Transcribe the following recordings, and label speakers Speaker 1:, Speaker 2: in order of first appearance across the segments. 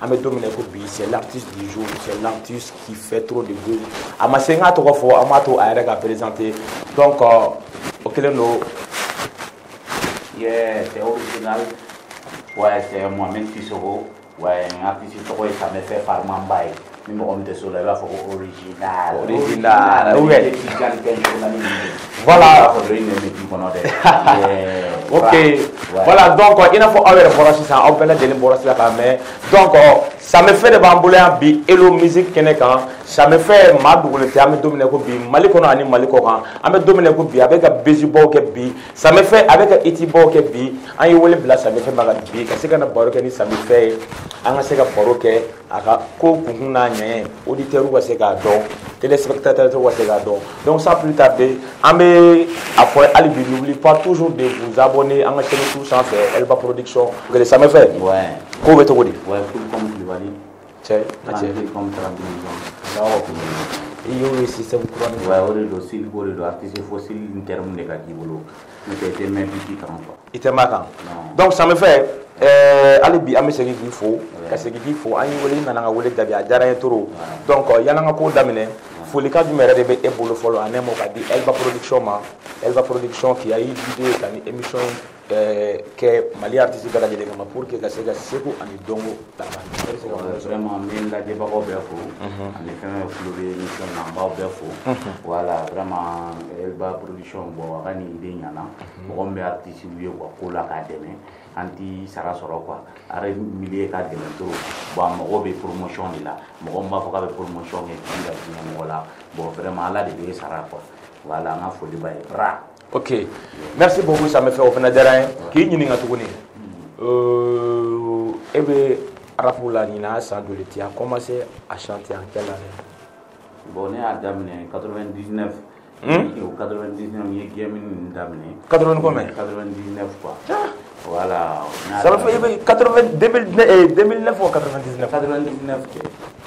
Speaker 1: Amé Dominique Kobi, c'est l'artiste du jour, c'est l'artiste qui fait trop de bruit. Amasenga trois fois, Amato a présenté. Donc, ok, no.
Speaker 2: Yeah, c'est original. Ouais, c'est Mohamed Sissoko. Ouais, un artiste Sissoko, ça me fait par Mambaye. Mais on te sur là, faut original.
Speaker 1: Original, ouais.
Speaker 2: Voilà.
Speaker 1: Ok. Voilà, donc il faut avoir ça, on peut la donner donc ça me fait de bambouler un bi Hello Music Kenekan, ça me fait ma double terme Dominique Kobi, Malikono ani Malikoran, avec Dominique Kobi avec un Bézibo Kebi, ça me fait avec un Itibo Kebi, un Yole Blas, ça me fait Magabi, parce que na Barokani ça me fait un Sega Baroke, à Kokuna, auditeur ou Sega donc, téléspectateur ou Sega donc. Donc sans plus tarder, Amé après Alibi, n'oublie pas toujours de vous abonner à ma chaîne tout sans faire Elba Production. Regardez, ça me fait.
Speaker 2: Ouais.
Speaker 1: Comment tu dis?
Speaker 2: Ouais, tout comme tu vas dire.
Speaker 1: C'est
Speaker 2: comme 30
Speaker 1: millions. Il y a aussi système courant.
Speaker 2: Ouais, on est aussi le artiste fossile en termes négatifs. Mais c'était même petit quand quoi.
Speaker 1: Il était marquant. Donc ça me fait. Alibi, Amé, c'est qu'il faut. Parce qu'il faut. Aïe, on est dans le Dabia, Dara Toro. Donc, il y a un peu d'amener. Faut les cas du maire de Ebola follow un émo qui dit Elba Production qui a eu l'idée d'une émission que Mali artistique a gagné pour que ça soit seco en dongo
Speaker 2: vraiment même la débat au berfo en effet fleurer émission en berfo voilà vraiment Elba Production bon gagné idée nyana bon mais artiste lui quoi kola académie anti sara soro quoi arrêt millier ka de to bon mo be promotion là mo ba ko ka promotion et puis la voilà bon vraiment là de sara quoi voilà on a faut de bail bra.
Speaker 1: Ok, merci beaucoup, ça me fait au final derrière. Qui n'y a tout connu. Et bien, Rapoula Nina, sans doute, tu as commencé à chanter en quelle année?
Speaker 2: Bon, on est à Damné, 99. Au 99, il y a Gaming Damné.
Speaker 1: 80 combien?
Speaker 2: 99 quoi. Voilà.
Speaker 1: Ça me fait 2009 ou 99?
Speaker 2: 99.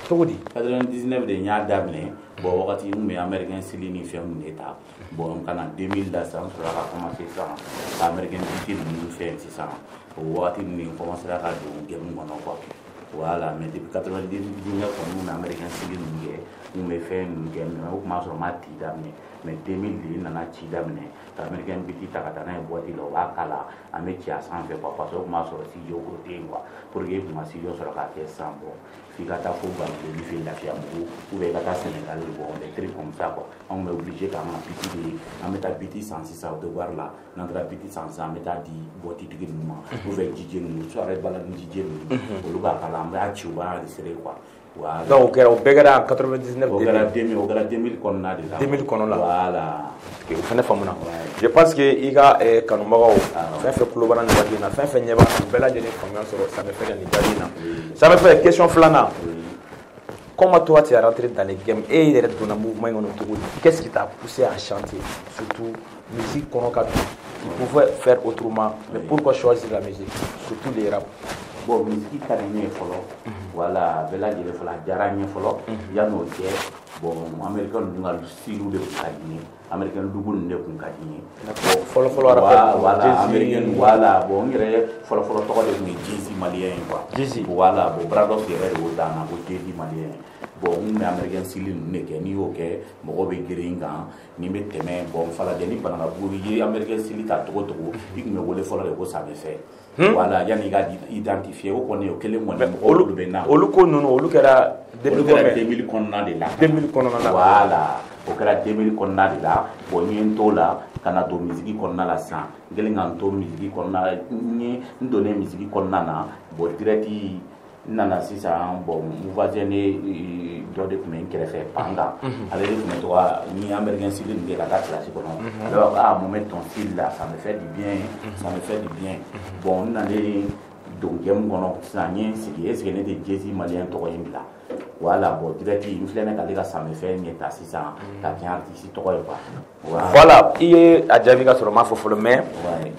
Speaker 1: Tout dit.
Speaker 2: 99 de Nya Damné. Bon, on est américain, c'est l'uniforme d'État. Bon, on a 2000 là, ça a commencé ça. Américain, c'est nous fait ça. On a commencé à faire du game. Voilà, mais depuis 99, on est américain, c'est nous me fait un game. On commence à mater d'amener. Mais 2000, on a tiré d'amener. Américain, petit à katana, boîte de wakala. Américain, ça en fait pas parce qu'on commence à se dire au côté pour que vous m'assiez sur la carte sans bon. Figata Fouba, lui fait la fière ou Vegata Sénégal, bon, des trucs comme ça, quoi. On est obligé quand même à mettre un petit sans ça, de voir là, notre petit sans ça, mettre à dire, boîte de mouvement, vous faites DJ, nous, soirée balade DJ, ou le gars à l'ambra, tu vas, c'est quoi.
Speaker 1: Donc, au Begara en 99,
Speaker 2: au 2000 qu'on a déjà.
Speaker 1: 2000 qu'on a là.
Speaker 2: Voilà.
Speaker 1: Je pense que il y a Kanumaro, fait Klobana, fait Niaba, Bella Jenny, ça me fait une ça me fait une question flana. Comment toi tu es rentré dans les games et il est dans un mouvement qu'est-ce qui t'a poussé à chanter? Surtout musique qu'on a tu pouvais faire autrement, mais pourquoi choisir la musique? Surtout les rap.
Speaker 2: Bon, musique carrément follow. Voilà, Bella Jenny follow, Jaranye follow. Yano bon, Américain nous a le style de Kadine. Américain double ne peut pas dire.
Speaker 1: Follow
Speaker 2: voilà, Américain voilà, bon, il est follow toi de Jay-Z malien quoi.
Speaker 1: Jay-Z
Speaker 2: voilà, bon, bravo c'est vrai au dana, au Jay-Z malien. Bon, mais Américain style ne que ni ok, mo be gringa, ni me teme bon, fala de ni banana bouri, Américain style ta trop, il me voulait follow le ça me fait. Voilà, yani ga identifier o connaît auquel mon olu bena.
Speaker 1: Olu ko non, olu kera
Speaker 2: 2000 konna de la.
Speaker 1: 2000 konna la.
Speaker 2: Voilà. O kera 2000 konna de la. Bon ni to la kana do musique konna la san. Gelinga to musique konna ni ndone musique konna na. Bon direct nana sisa bon voisine do de kuma kɛrɛfɛ panga ale de kuma toga ni américain style de la classe kɔnɔ alors à moment ton style là ça me fait du bien bon nale donc gem kɔnɔ sisan n sigi est-ce que ne tɛ Jay-Z malien tɔgɔ in bila voilà bon direct in filɛ ne k'ale ka ça me fait ɲɛ ta sisan ka kɛ artiste tɔgɔ ye quoi
Speaker 1: voilà i ye a jaabi ka sɔrɔ m'a fɔ fɔlɔ mais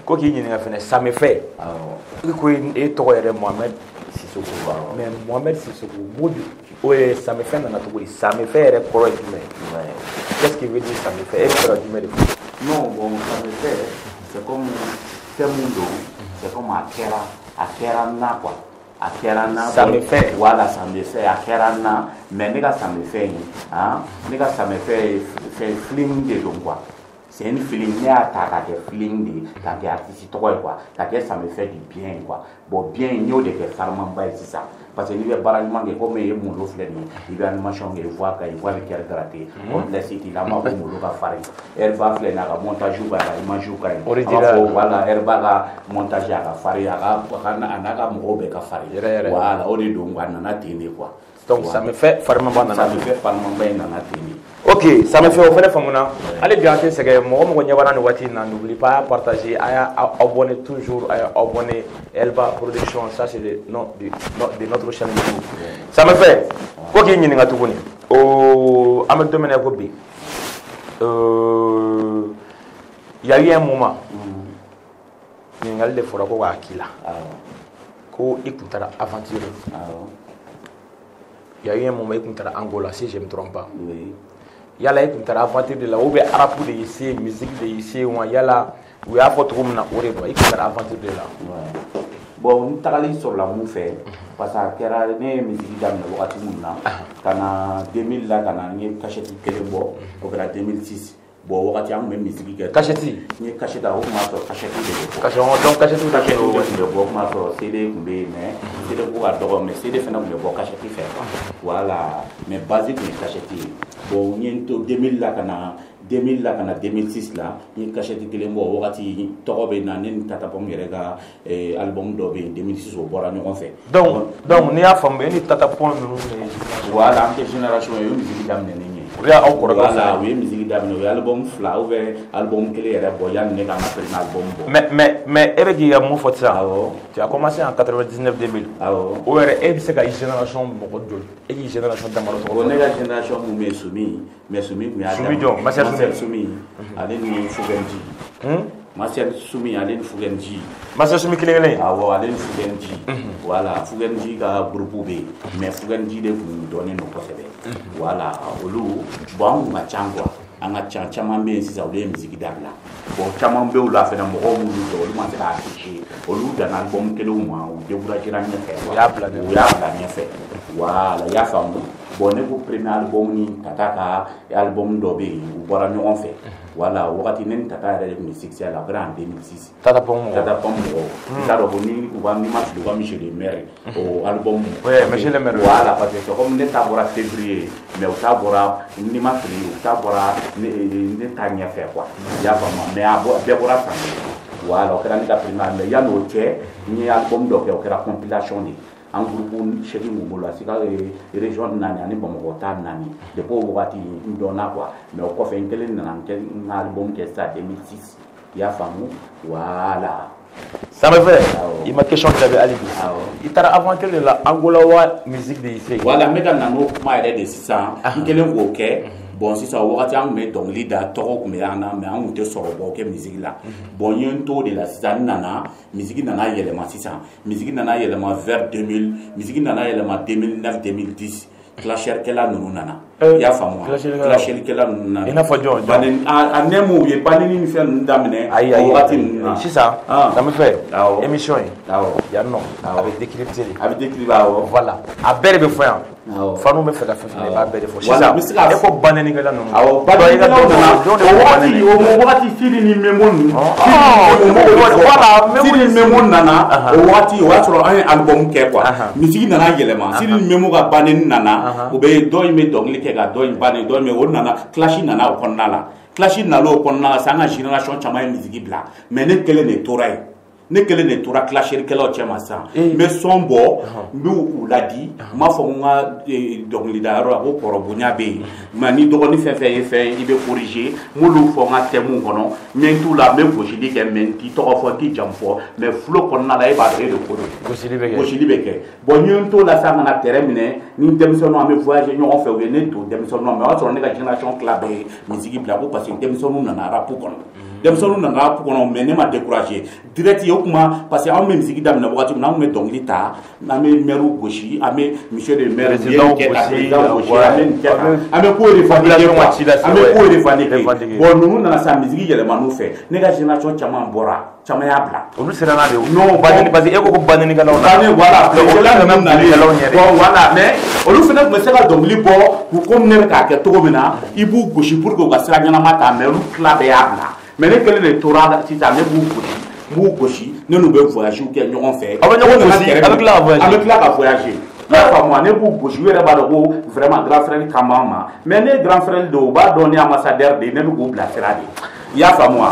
Speaker 1: ko k'i ɲininka fɛnɛ ça me fait i ko e tɔgɔ yɛrɛ Mohamed Sissoko mais Mohamed Sissoko oui ça me fait nana tuguni ça me fait yɛrɛ kɔrɔ ye jumɛn qu'est-ce qui veut dire ça me fait e kɔrɔ jumɛn de fɔ
Speaker 2: non bon ça me fait c'est comme fɛn mun don c'est comme a kɛra na quoi a kɛra n na
Speaker 1: ça me fait
Speaker 2: voilà ça me fait a kɛra n na mais ne ka ça me fait ne ka ça me fait feeling de don quoi. C'est une feeling, il y a ta feeling de ta artiste quoi, ta ça me fait du bien quoi. Bon bien il y a des farmans bas c'est ça. Parce que il y a barragement que comme il y a mon lot fleur, il y a animation que voit qu'il voit avec quel gratté. On laisse il a ma mon lot va faire. Elle va faire na montage ou ba image ou kai. Voilà, elle va montage à faire à na mo be ka faire. Voilà, on est donc na télé quoi.
Speaker 1: Donc ça me fait farmans bas
Speaker 2: ça me fait farmans bas na télé.
Speaker 1: Ok, ça me fait au fait famuna. Allez bien que c'est que moi on y a wati n'oublie pas à partager, à abonner toujours, à abonner Elba Production, ça c'est le nom de notre chaîne YouTube. Ça me fait quoi qu'il y ait tout bonne. Oh, à me demander quoi bi. Il y a eu un moment. Il y a eu des fois quoi akila. Ko écoutera aventure. Il y a eu un moment écoutera Angola si je me trompe pas.
Speaker 2: Oui.
Speaker 1: Yala kun tara aventure de la ou bien arabe de ici musique de ici ou yala ou ya faut trop na ore bo ikun tara aventure de la
Speaker 2: bon tagali sur la mu fait parce que kera ne musique dam na wakati munna kana 2000 la kana ni cachette kele bo o kera 2006 bon wakati am même musique ke
Speaker 1: cachette
Speaker 2: ni cachette o ma so cachette de
Speaker 1: cachette donc cachette
Speaker 2: de bo ma so CD kumbe mais CD ko ado mais CD fena kumbe bo cachette fait voilà mais basique ni cachette bon niento 2000 la kana 2006 la ni cachette kelen bo wakati togo be na nen tata pom yere ga album do be 2006 o bora ñon fait
Speaker 1: donc ni a fambe ni tata pom
Speaker 2: voilà en génération yo musique dam ne ni
Speaker 1: ya au ko
Speaker 2: voilà oui musique dam no album fla ou album kele yere bo yan ne ka na premier album bo
Speaker 1: mais avec il y a mon faut ça tu as commencé en 99 2000 ou est c'est ka génération beaucoup de et génération damaro
Speaker 2: on est la génération mu Sumi Sumi ale ni Fugenji Marcel Sumi ale ni Fugenji
Speaker 1: Marcel Sumi kilengele
Speaker 2: ale ni Fugenji voilà Fugenji ka groupe be mais Fugenji de ku donner no kosebe voilà olu bon ma changwa anga chama be sisa ole musique dabla bon chama be ula fe na mo mu do olu ma ta afficher olu dan album kele uma o décourager la ñefe ya bla ñefe voilà ya famu bon ne ko premier album ni tata album do be u bora ñon fait voilà wakati nen tata re ni succès la grande 2006
Speaker 1: tata pom
Speaker 2: ça do ni ko ba ni match de ba Michel Mer au album
Speaker 1: ouais Michel Mer
Speaker 2: voilà parce que comme ne tabora février mais au tabora ni match au tabora ne tanya fait quoi ya vraiment mais abo debora ça voilà au kana premier mais ya no che ni album do ke la compilation ni en groupe chez nous la sika région nani ani Bamako ta nani de ko wakati ndona quoi mais ko fait ngelen na album qui ça 2006 ya famu voilà
Speaker 1: ça me fait il m'a question que Ali il t'a aventure de la Angola wa musique de ici
Speaker 2: voilà mais dans no ma ere de 600 ngelen ko ke bon si ça wakati an me donc leader toko ko me ana me an te soro bo ke musique la bon yento de la season nana musique nana yelema 600 musique nana yelema vers 2000 musique nana yelema 2009 2010 clasher kela nunu nana ya famu clasher kela nunu nana
Speaker 1: ina fo jon
Speaker 2: banen a nemu ye banen ni fe ndamne wakati
Speaker 1: si ça ça me fait émission ya non avec décrypter voilà a bere be fo fanu me fe da fe ba bere fo si ça e ko banen kela nunu
Speaker 2: wakati siri ni memonu voilà siri memonu nana wakati wa soro un album ke quoi musique nana yelema siri memo ga banen nana o be do me dongli ke ga do banen do me o nana clash nana o konna la clash nana o konna sa nga génération chama musique bla mais ne kele ne toray ne kele ne tora clasher kele o chama sa mais son bo mbi u ladi ma fo nga dongli da ro o porobunya be mani do ni fe ibe corriger mo lu fo nga temu kono mais tout la même ko jidi ke men ti to fo ti jamfo mais flow konna la e ba de ko ko jidi be ke bon nyonto la sa na terminer ni demison no me voyager nyon fait we ne to demison no me o so ne ga génération club musique bla ko parce que demison no na rap kono denmisɛnninw nana ku kɔnɔ mais ne ma décourager direct o kuma parce que an bɛ musique daminɛ wagati min na an tun bɛ dɔnkili ta an bɛ maire gosi an bɛ monsieur le maire gosi an bɛ ko revendiquer an bɛ ko revendiquer bon ninnu nana sa musique yɛlɛma n'u fɛ ne ka génération caman bɔra caman y'a bila
Speaker 1: olu siranna de
Speaker 2: non
Speaker 1: parce que e ko bannikɛlaw na
Speaker 2: voilà bon voilà mais olu fana tun bɛ se ka dɔnkili bɔ k'u komi ne bɛ k'a kɛ cogo min na i b'u gosi pour que u ka sira ɲɛnama ta mais olu tila bɛɛ y'a bila mais ne kelen de tora sisan ne b'u gosi ne n'u bɛ voyage kɛ ɲɔgɔn fɛ
Speaker 1: a bɛ ɲɔgɔn gosi a bɛ tila ka voyager
Speaker 2: moi ne b'u gosi u yɛrɛ b'a dɔn ko vraiment grand frère kan b'an ma mais ne grand frère don u b'a dɔn ne ambassadeur de ne bɛ k'u bila sira de i y'a faamu wa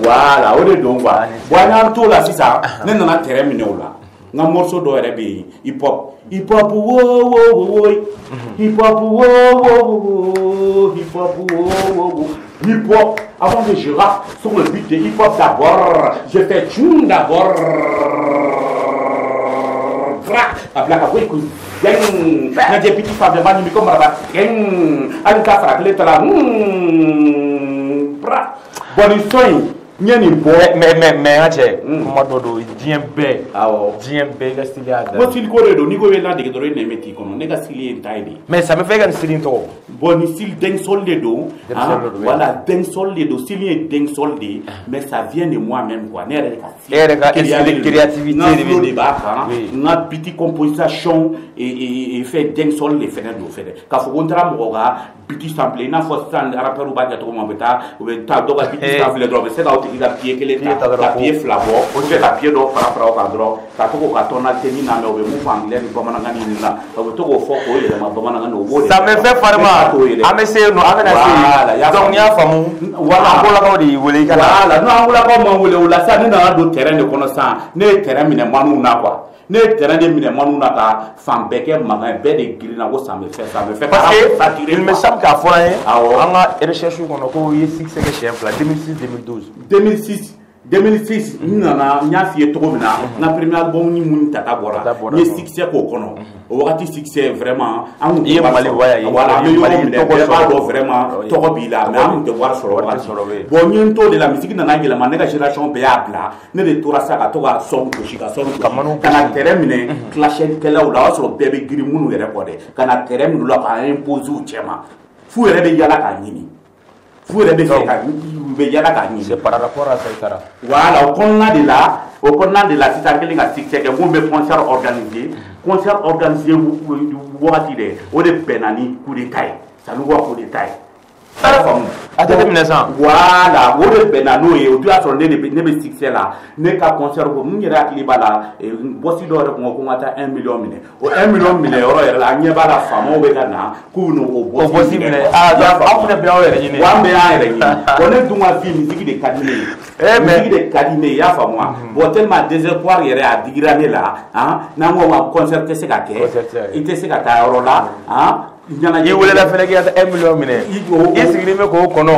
Speaker 2: voilà o de don quoi bon an y'an t'o la sisan ne nana terrain minɛ o la n ka morceau dɔ yɛrɛ bɛ yen hip hop wo hip hop wo hip hop wo hip hop avant que je rappe sur le beat de hip hop d'abord je fais tune d'abord apela ka fo iku geng na je petit fa vraiment ni ko maraba geng an ka fara kle tala bra boni soin nyani bo
Speaker 1: mais ache kuma dodo dien be ga style ya
Speaker 2: mo style ko redo ni ko we la de do ne meti kono ne ga style en taidi
Speaker 1: mais ça me fait gan style to
Speaker 2: boni style deng sol de do voilà deng sol de do style en deng sol de mais ça vient de moi même quoi ne
Speaker 1: ka créativité
Speaker 2: de ba na petit composition et fait deng sol de fenêtre do fait ka fo kontra mo ga petit sample na fo stand rappeur ba ga to mo beta o be ta do ga petit sample do be se ka i ka pied kelen ta ka pied fila bɔ o tɛ ka pied dɔ fara fara o kan dɔrɔn ka to k'o ka tonalité ni na mɛ o bɛ mun fɔ anglais ni bamanankan ni na o bɛ to k'o fɔ k'o yɛlɛma bamanankan na o b'o de
Speaker 1: ça me fait farima an bɛ se yen nɔ an bɛ na se yen donc n'i y'a faamu voilà an bolakaw de y'i wele i ka na
Speaker 2: voilà n'an bolakaw ma wele o la sisan ne nana don terrain de kɔnɔ sisan ne ye terrain minɛ manuw na quoi ne ye terrain de minɛ manuw na ka fan bɛɛ kɛ mankan bɛɛ de girinna ko ça me fait
Speaker 1: parce que il me semble k'a fɔra an ye an ka recherche kɔnɔ ko i ye succès kɛ siɲɛ fila 2006 2012
Speaker 2: n nana n y'a f'i ye cogo min na n ka premier album ni mun ta bɔra n ye succès k'o kɔnɔ o wagati succès vraiment an kun
Speaker 1: tɛ wari sɔrɔ
Speaker 2: voilà an bɛ yɔrɔ minɛ bɛɛ b'a dɔn vraiment tɔgɔ b'i la mais an kun tɛ wari sɔrɔ wagati bon n ye n t'o de la musique nana yɛlɛma ne ka génération bɛɛ y'a bila ne de tora sa ka to ka son gosi ka na terrain minɛ clashɛlikɛlaw la o y'a sɔrɔ bɛɛ bɛ girin minnu yɛrɛ kɔ dɛ ka na terrain minnu la k'a imposer u cɛ ma f'u yɛrɛ bɛ yala k'a ɲini f'u yɛrɛ bɛ fɛ ka bɛ yala k'a ɲini.
Speaker 1: c'est par rapport à ça i taara.
Speaker 2: voilà o kɔnɔna de la sisan kelen ka succès kɛ mun bɛ concert organisé wagati dɛ o de bɛnna ni coup d'état ye sanuwa coup d'état ye.
Speaker 1: a jateminɛ sisan.
Speaker 2: voilà o de bɛnna n'o ye o tun y'a sɔrɔ ne bɛ succès la ne ka concert ko n yɛrɛ hakili b'a la bɔsi dɔ yɛrɛ kun ko n ka taa 1 million minɛ o 1 million minɛ yɔrɔ yɛrɛ la an ɲɛ b'a la faamaw bɛ ka na k'u bɛ n'o bɔsi minɛ
Speaker 1: aw fana bɛ aw yɛrɛ ɲini
Speaker 2: wa an bɛ y'an yɛrɛ ɲini bon ne dun ka vie musique de ka di ne ye musique de ka di ne ye i y'a faamu wa bon tellement désespoir yɛrɛ a digira ne la n'an ko wa concert tɛ se ka kɛ i tɛ se ka taa yɔrɔ la
Speaker 1: i welela fɛnɛ k'i ka taa 1 million minɛ i sigilen bɛ k'o kɔnɔ o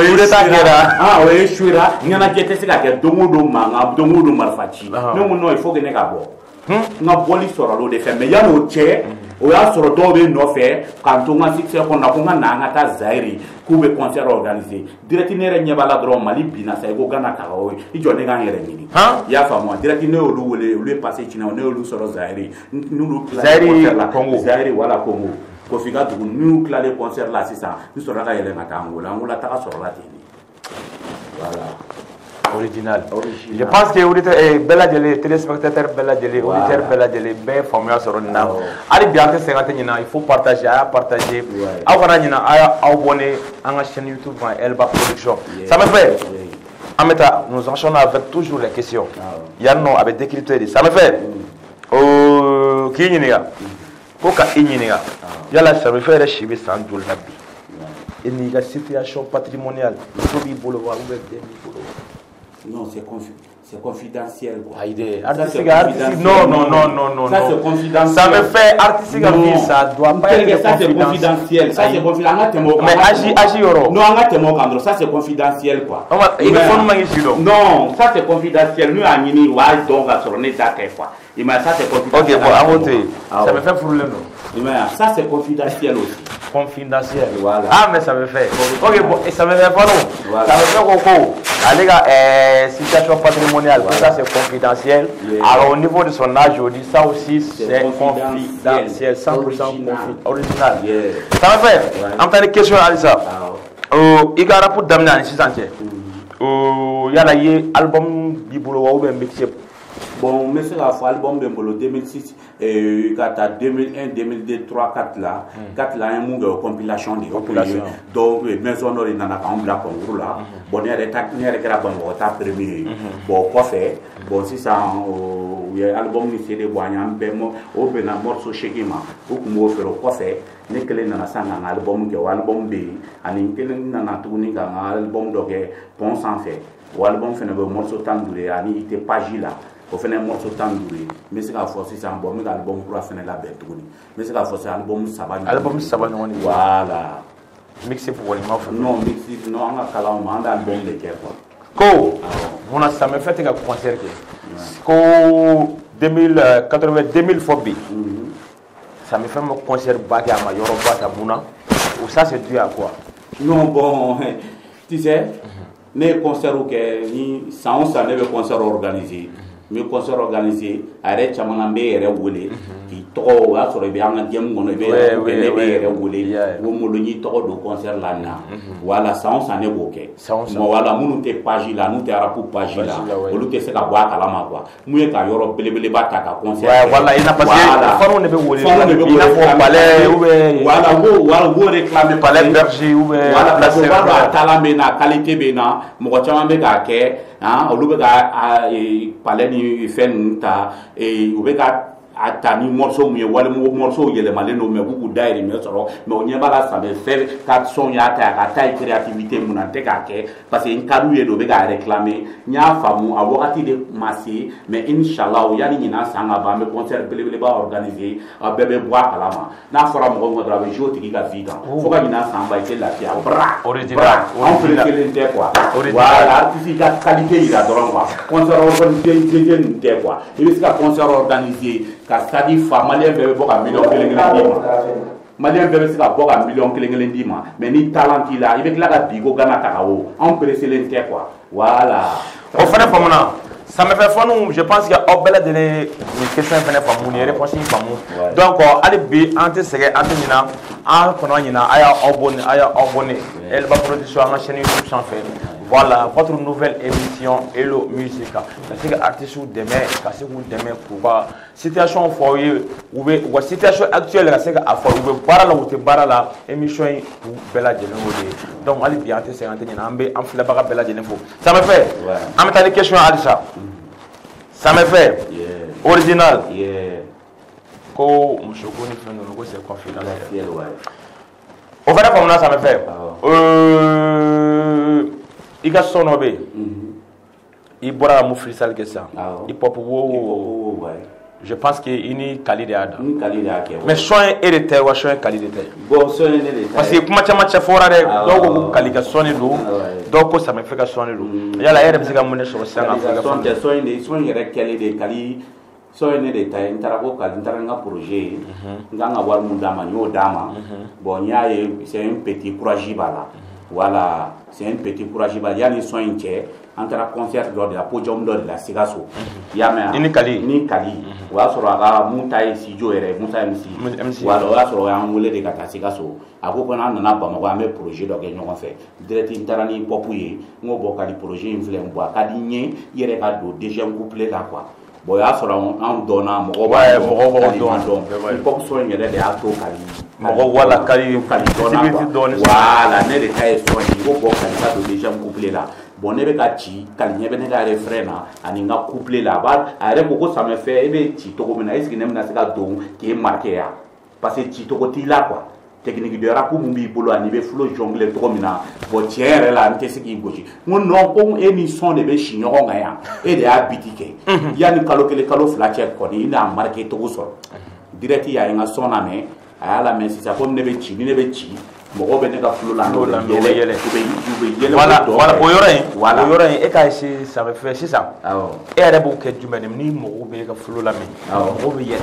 Speaker 1: ye kɛra
Speaker 2: o ye suira ɲɛnajɛ tɛ se ka kɛ don o don mankan don o don marifa ci ne ko non il faut que ne ka bɔ n ka bɔli sɔrɔ o de fɛ mais yan'o cɛ o y'a sɔrɔ dɔw bɛ nɔfɛ k'an to n ka succès kɔnɔ ko n ka na an ka taa Zaïre k'u bɛ concert organiser direct ne yɛrɛ ɲɛ b'a la dɔrɔn Mali binna sa i ko Gana Kagawo i jɔ ne k'an yɛrɛ ɲini i y'a faamu wa direct ne y'olu wele olu ye passé Cina ne y'olu sɔrɔ Zaïre n'olu tilala concert la Zaïre wala Congo Kofi ka dugu n'u tilalen concert la sisan n sɔrɔla ka yɛlɛ ka taa Angola taga sɔrɔla ten de voilà.
Speaker 1: Original. Je pense que auditeur bɛɛ lajɛlen téléspectateur bɛɛ lajɛlen auditeur bɛɛ lajɛlen bɛɛ faamuya sɔrɔ nin na hali bi an tɛ sɛgɛn tɛ ɲinɛ il faut partager a y'a partager aw kana ɲinɛ a y'aw abonné an ka chaîne YouTube kan Elba Production ça me fait an bɛ taa nous enchaînons avec toujours les questions yan nɔ a bɛ décrypter de ça me fait k'i ɲininka ko ka i ɲininka yala ça me fait yɛrɛ si bɛ san joli la bi et n'i ka situation patrimoniale muso b'i bolo wa ou bien den b'i bolo.
Speaker 2: Non, c'est confidentiel. Quoi.
Speaker 1: Artistique, non.
Speaker 2: Ça, c'est confidentiel.
Speaker 1: Ça me fait artistique, ça doit pas être
Speaker 2: ça, c'est confidentiel. Ça, c'est confidentiel.
Speaker 1: Mais agis, Yoro.
Speaker 2: Non, ça, c'est confidentiel, quoi.
Speaker 1: Non,
Speaker 2: ça, c'est confidentiel. Nous, à Nini, donc, à son état, quoi. Ça, c'est confidentiel.
Speaker 1: Ok, bon, à voter. Ça me fait fouler, non.
Speaker 2: Ça, c'est confidentiel aussi.
Speaker 1: Confidentiel.
Speaker 2: Voilà.
Speaker 1: Ah, mais ça me fait. Ok, bon, et ça me fait pas, non. Ça me fait quoi? allez gars, situation patrimoniale, tout ça c'est confidentiel. Alors au niveau de son âge, je dis ça aussi c'est confidentiel, 100% original. Ça me fait, en tant que question Alissa, il y a un rapport d'amener ici santé. Il y a un album du boulot ou bien mixé.
Speaker 2: Bon, mais c'est la fois album de Mbolo 2006 et 2001, 2002, 3, 4 là. 4 là, il y a une compilation de donc maison d'or il y en a un black en gros là. Bon, il y a des tacs, il y a des grabons au tas premier. Bon, quoi faire? Bon, si ça, il y a album qui c'est des boignons, au ben un morceau chez Gima, ou comme au faire quoi faire? Ne kelen nana sang un album qui est album B, ani kelen nana tourner un album d'orgue pont sans fait. Ou album fait un morceau tandouré, ani était page là. Au fait un morceau tandouré, mais c'est la force c'est un bon album pour faire la bête tourner. Mais c'est la force album saban.
Speaker 1: Album saban on
Speaker 2: voilà.
Speaker 1: Mixé pour le maf.
Speaker 2: Non, mixé non on a kala on manda album de quel quoi.
Speaker 1: Ko, on a ça me fait un concert que. Ko 2080 phobie. Ça me fait un concert bague à ma Yoruba Tabuna. Ou ça c'est dû à quoi?
Speaker 2: Non bon, tu sais, les concerts auxquels ça on s'en est concert organisé. Mais concert organisé, arrête Chamanambe et Rewole, qui trop à sur les biens de Mono, et Rewole, ou Moloni trop de concert là. Voilà, ça on s'en est bouquet. Voilà, nous t'es page là, nous t'es rapport page là, ou nous t'es la boîte à la main. Mouye ka Europe, Belébélé Bataka, concert. Voilà, il n'a pas il a voilà, vous réclamez
Speaker 1: palais berger ou
Speaker 2: voilà, la voilà, Talamena, qualité Bena, Mokachambe Gake, hein, ou palais ni fen ta e ubeka atani morceau mu wala morceau yele maleno me buku dairi me soro me onyeba la sabe faire 4 sons ya ta ka ta créativité mu na te ka ke parce que nkadu ye do be ga réclamer nya famu a wakati de massi mais inshallah yani nyina sanga ba me concert belebele ba organiser a bebe bois kalama na fora mo ngo dra be joti ki ga vida fo ga nyina samba ite la fia bra original on peut que l'inte quoi voilà tu ga qualité ira doron quoi concert organisé n'inte quoi il est concert organisé ka stadi fa malien bebe boka million kelengelen dima malien bebe sika boka million kelengelen dima mais ni talent il a il veut que la bigo gana takao on presse l'inte quoi voilà
Speaker 1: on fait famona ça me fait fonu je pense que au bela de les questions fait famoni réponse famu donc ali bi ante sege ante nina en kono nina aya abonné elle va production en chaîne YouTube sans faire. Voilà votre nouvelle émission Hello Musica. C'est que artiste demain, parce que vous demain pour situation foyer ou situation actuelle, c'est que à fois ou barala ou te barala émission pour bella de donc allez bien te 50 ambe en fila baga bella de ça me fait en mettant des questions à ça ça me fait original ko monsieur Koni fait nous c'est confidentiel au fait comme ça me fait il a son obé. Il boira mon freestyle que ça. Il pop wo. Je pense qu'il n'y qualité à da. Mais soin et de terre ou soin qualité.
Speaker 2: Bon soin et de terre.
Speaker 1: Parce que comment tu m'as fora de donc qualité sonner l'eau. Donc ça me fait que sonner l'eau. Il y a la air de musique à mon sur ça.
Speaker 2: Soin il y a qualité qualité. Soin et de terre. Interabo qualité un projet. Nganga war mundama nyo dama. Bon c'est un petit courage bala. Voilà, c'est un petit courage. Il y a des soins qui entre la concert de la podium de la Sigaso. Il y a
Speaker 1: ni Kali.
Speaker 2: Voilà, sur la montagne si Joe Moussa MC. Voilà, sur la moulée de Kata Sigaso. À vous prendre un abonnement projet d'organisation fait. Direct interani popouye, mon bocal projet influent bois cadigné, il y a déjà un couplet là quoi. Bon, il y a sur un donnant, mon roi, il faut soigner les actos Kali.
Speaker 1: Voilà, Kali,
Speaker 2: voilà, n'est les cas soignés, il faut déjà un couplet là. Bon, ne ka ci kali nyebe ne ga refrain na ani nga couplé là bas are beaucoup ça me fait ebe ci to ko na est-ce que nem na sika don qui est marqué ya parce que ci to ko ti là quoi technique de rap mu bi bolo ani be flow jongle to ko mina bo tiere là nte siki goji mon non ko émission de be chinyo nga ya et de habitike ya ni kalo flache ko ni na marqué to ko so direct ya nga sona me ala mais si ça comme ne be ci ni ne be ci voilà
Speaker 1: voilà et quand ça me fait c'est ça et elle est beaucoup du même ni mo be ka flou la mais mo be yé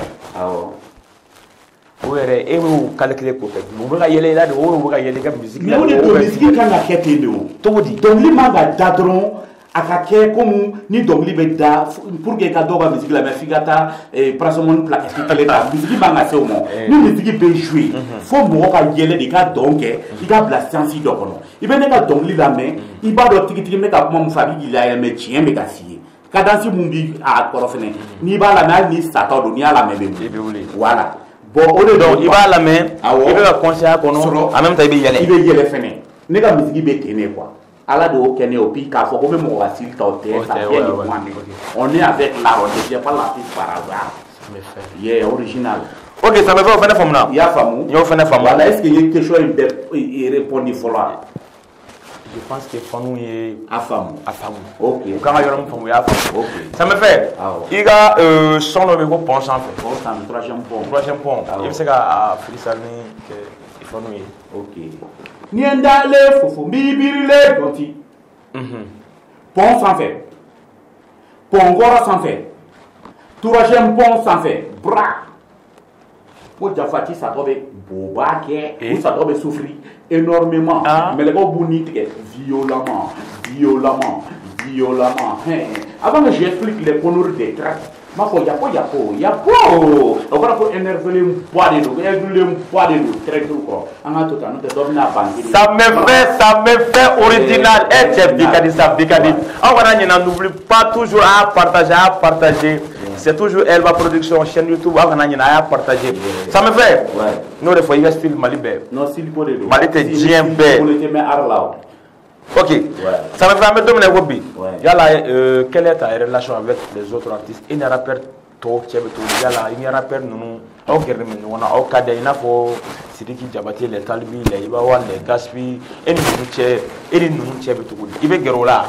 Speaker 1: ouais et vous calculez côté vous va y aller là de vous va y aller comme musique
Speaker 3: mais on est domestique quand la quête est
Speaker 1: tout dit
Speaker 3: donc les manga d'adron à quête comme ni donc libé da pour que cadeau la musique la mais figata et pratiquement plaqué les ta musique manga c'est au moins ni musique peut jouer faut moi ka yele de ka donc il a la science donc non il ben ka donc li la mais il va do tiki mais ka mon famille il a mais tien mais ka si cadence mumbi à korofene ni ba la na ni sata do ni ala mais voilà. Bon,
Speaker 1: donc il va la main, il va conseiller à Kono, en même temps il va
Speaker 3: y aller finir. N'est pas musique bétene quoi. À la do Kenya au pic, car faut que même on va s'il t'entend, on est avec la on ne pas la piste par hasard. Yeah, original.
Speaker 1: Ok, ça me fait au fin de forme là.
Speaker 3: Il y a famou.
Speaker 1: Il y a au fin de forme.
Speaker 3: Voilà, est-ce qu'il y a quelque chose qui répond il faut là?
Speaker 1: Je pense que Fanou est
Speaker 3: à famou.
Speaker 1: Ok. Quand il y a un famou, il y a famou.
Speaker 3: Ok.
Speaker 1: Ça me fait. Il y a son nom de gros pont sans fait.
Speaker 3: Troisième pont.
Speaker 1: Il sait qu'à Frisani que Fanou est.
Speaker 3: Ok. Niendale, Fofo, Bibirile, Gonti. Pont sans fait. Pont Gora sans fait. Troisième pont sans fait. Bra. Pour Jafati, ça doit être bobaké, ou ça doit souffrir énormément. Mais les gars, bonite, violemment. Avant que j'explique les contours des tracts, ma foi, y a pas. On va énerver les poids de nous, très trop.
Speaker 1: Ça me fait original. On n'oublie pas toujours à partager. C'est toujours Elba Production, chaîne YouTube, à partager. Ça me fait. Nous, des fois, il y a style Malibé.
Speaker 3: Non, s'il faut les deux.
Speaker 1: Malibé, JMB. Ok. Ça me fait un peu de hobby. Quelle est ta relation avec les autres artistes? Il y a un rappeur, il y a un rappeur, on a au cas d'un info, c'est qui Jabati, les Talibi, les Ibawan, les Gaspi, et nous, il veut guérir.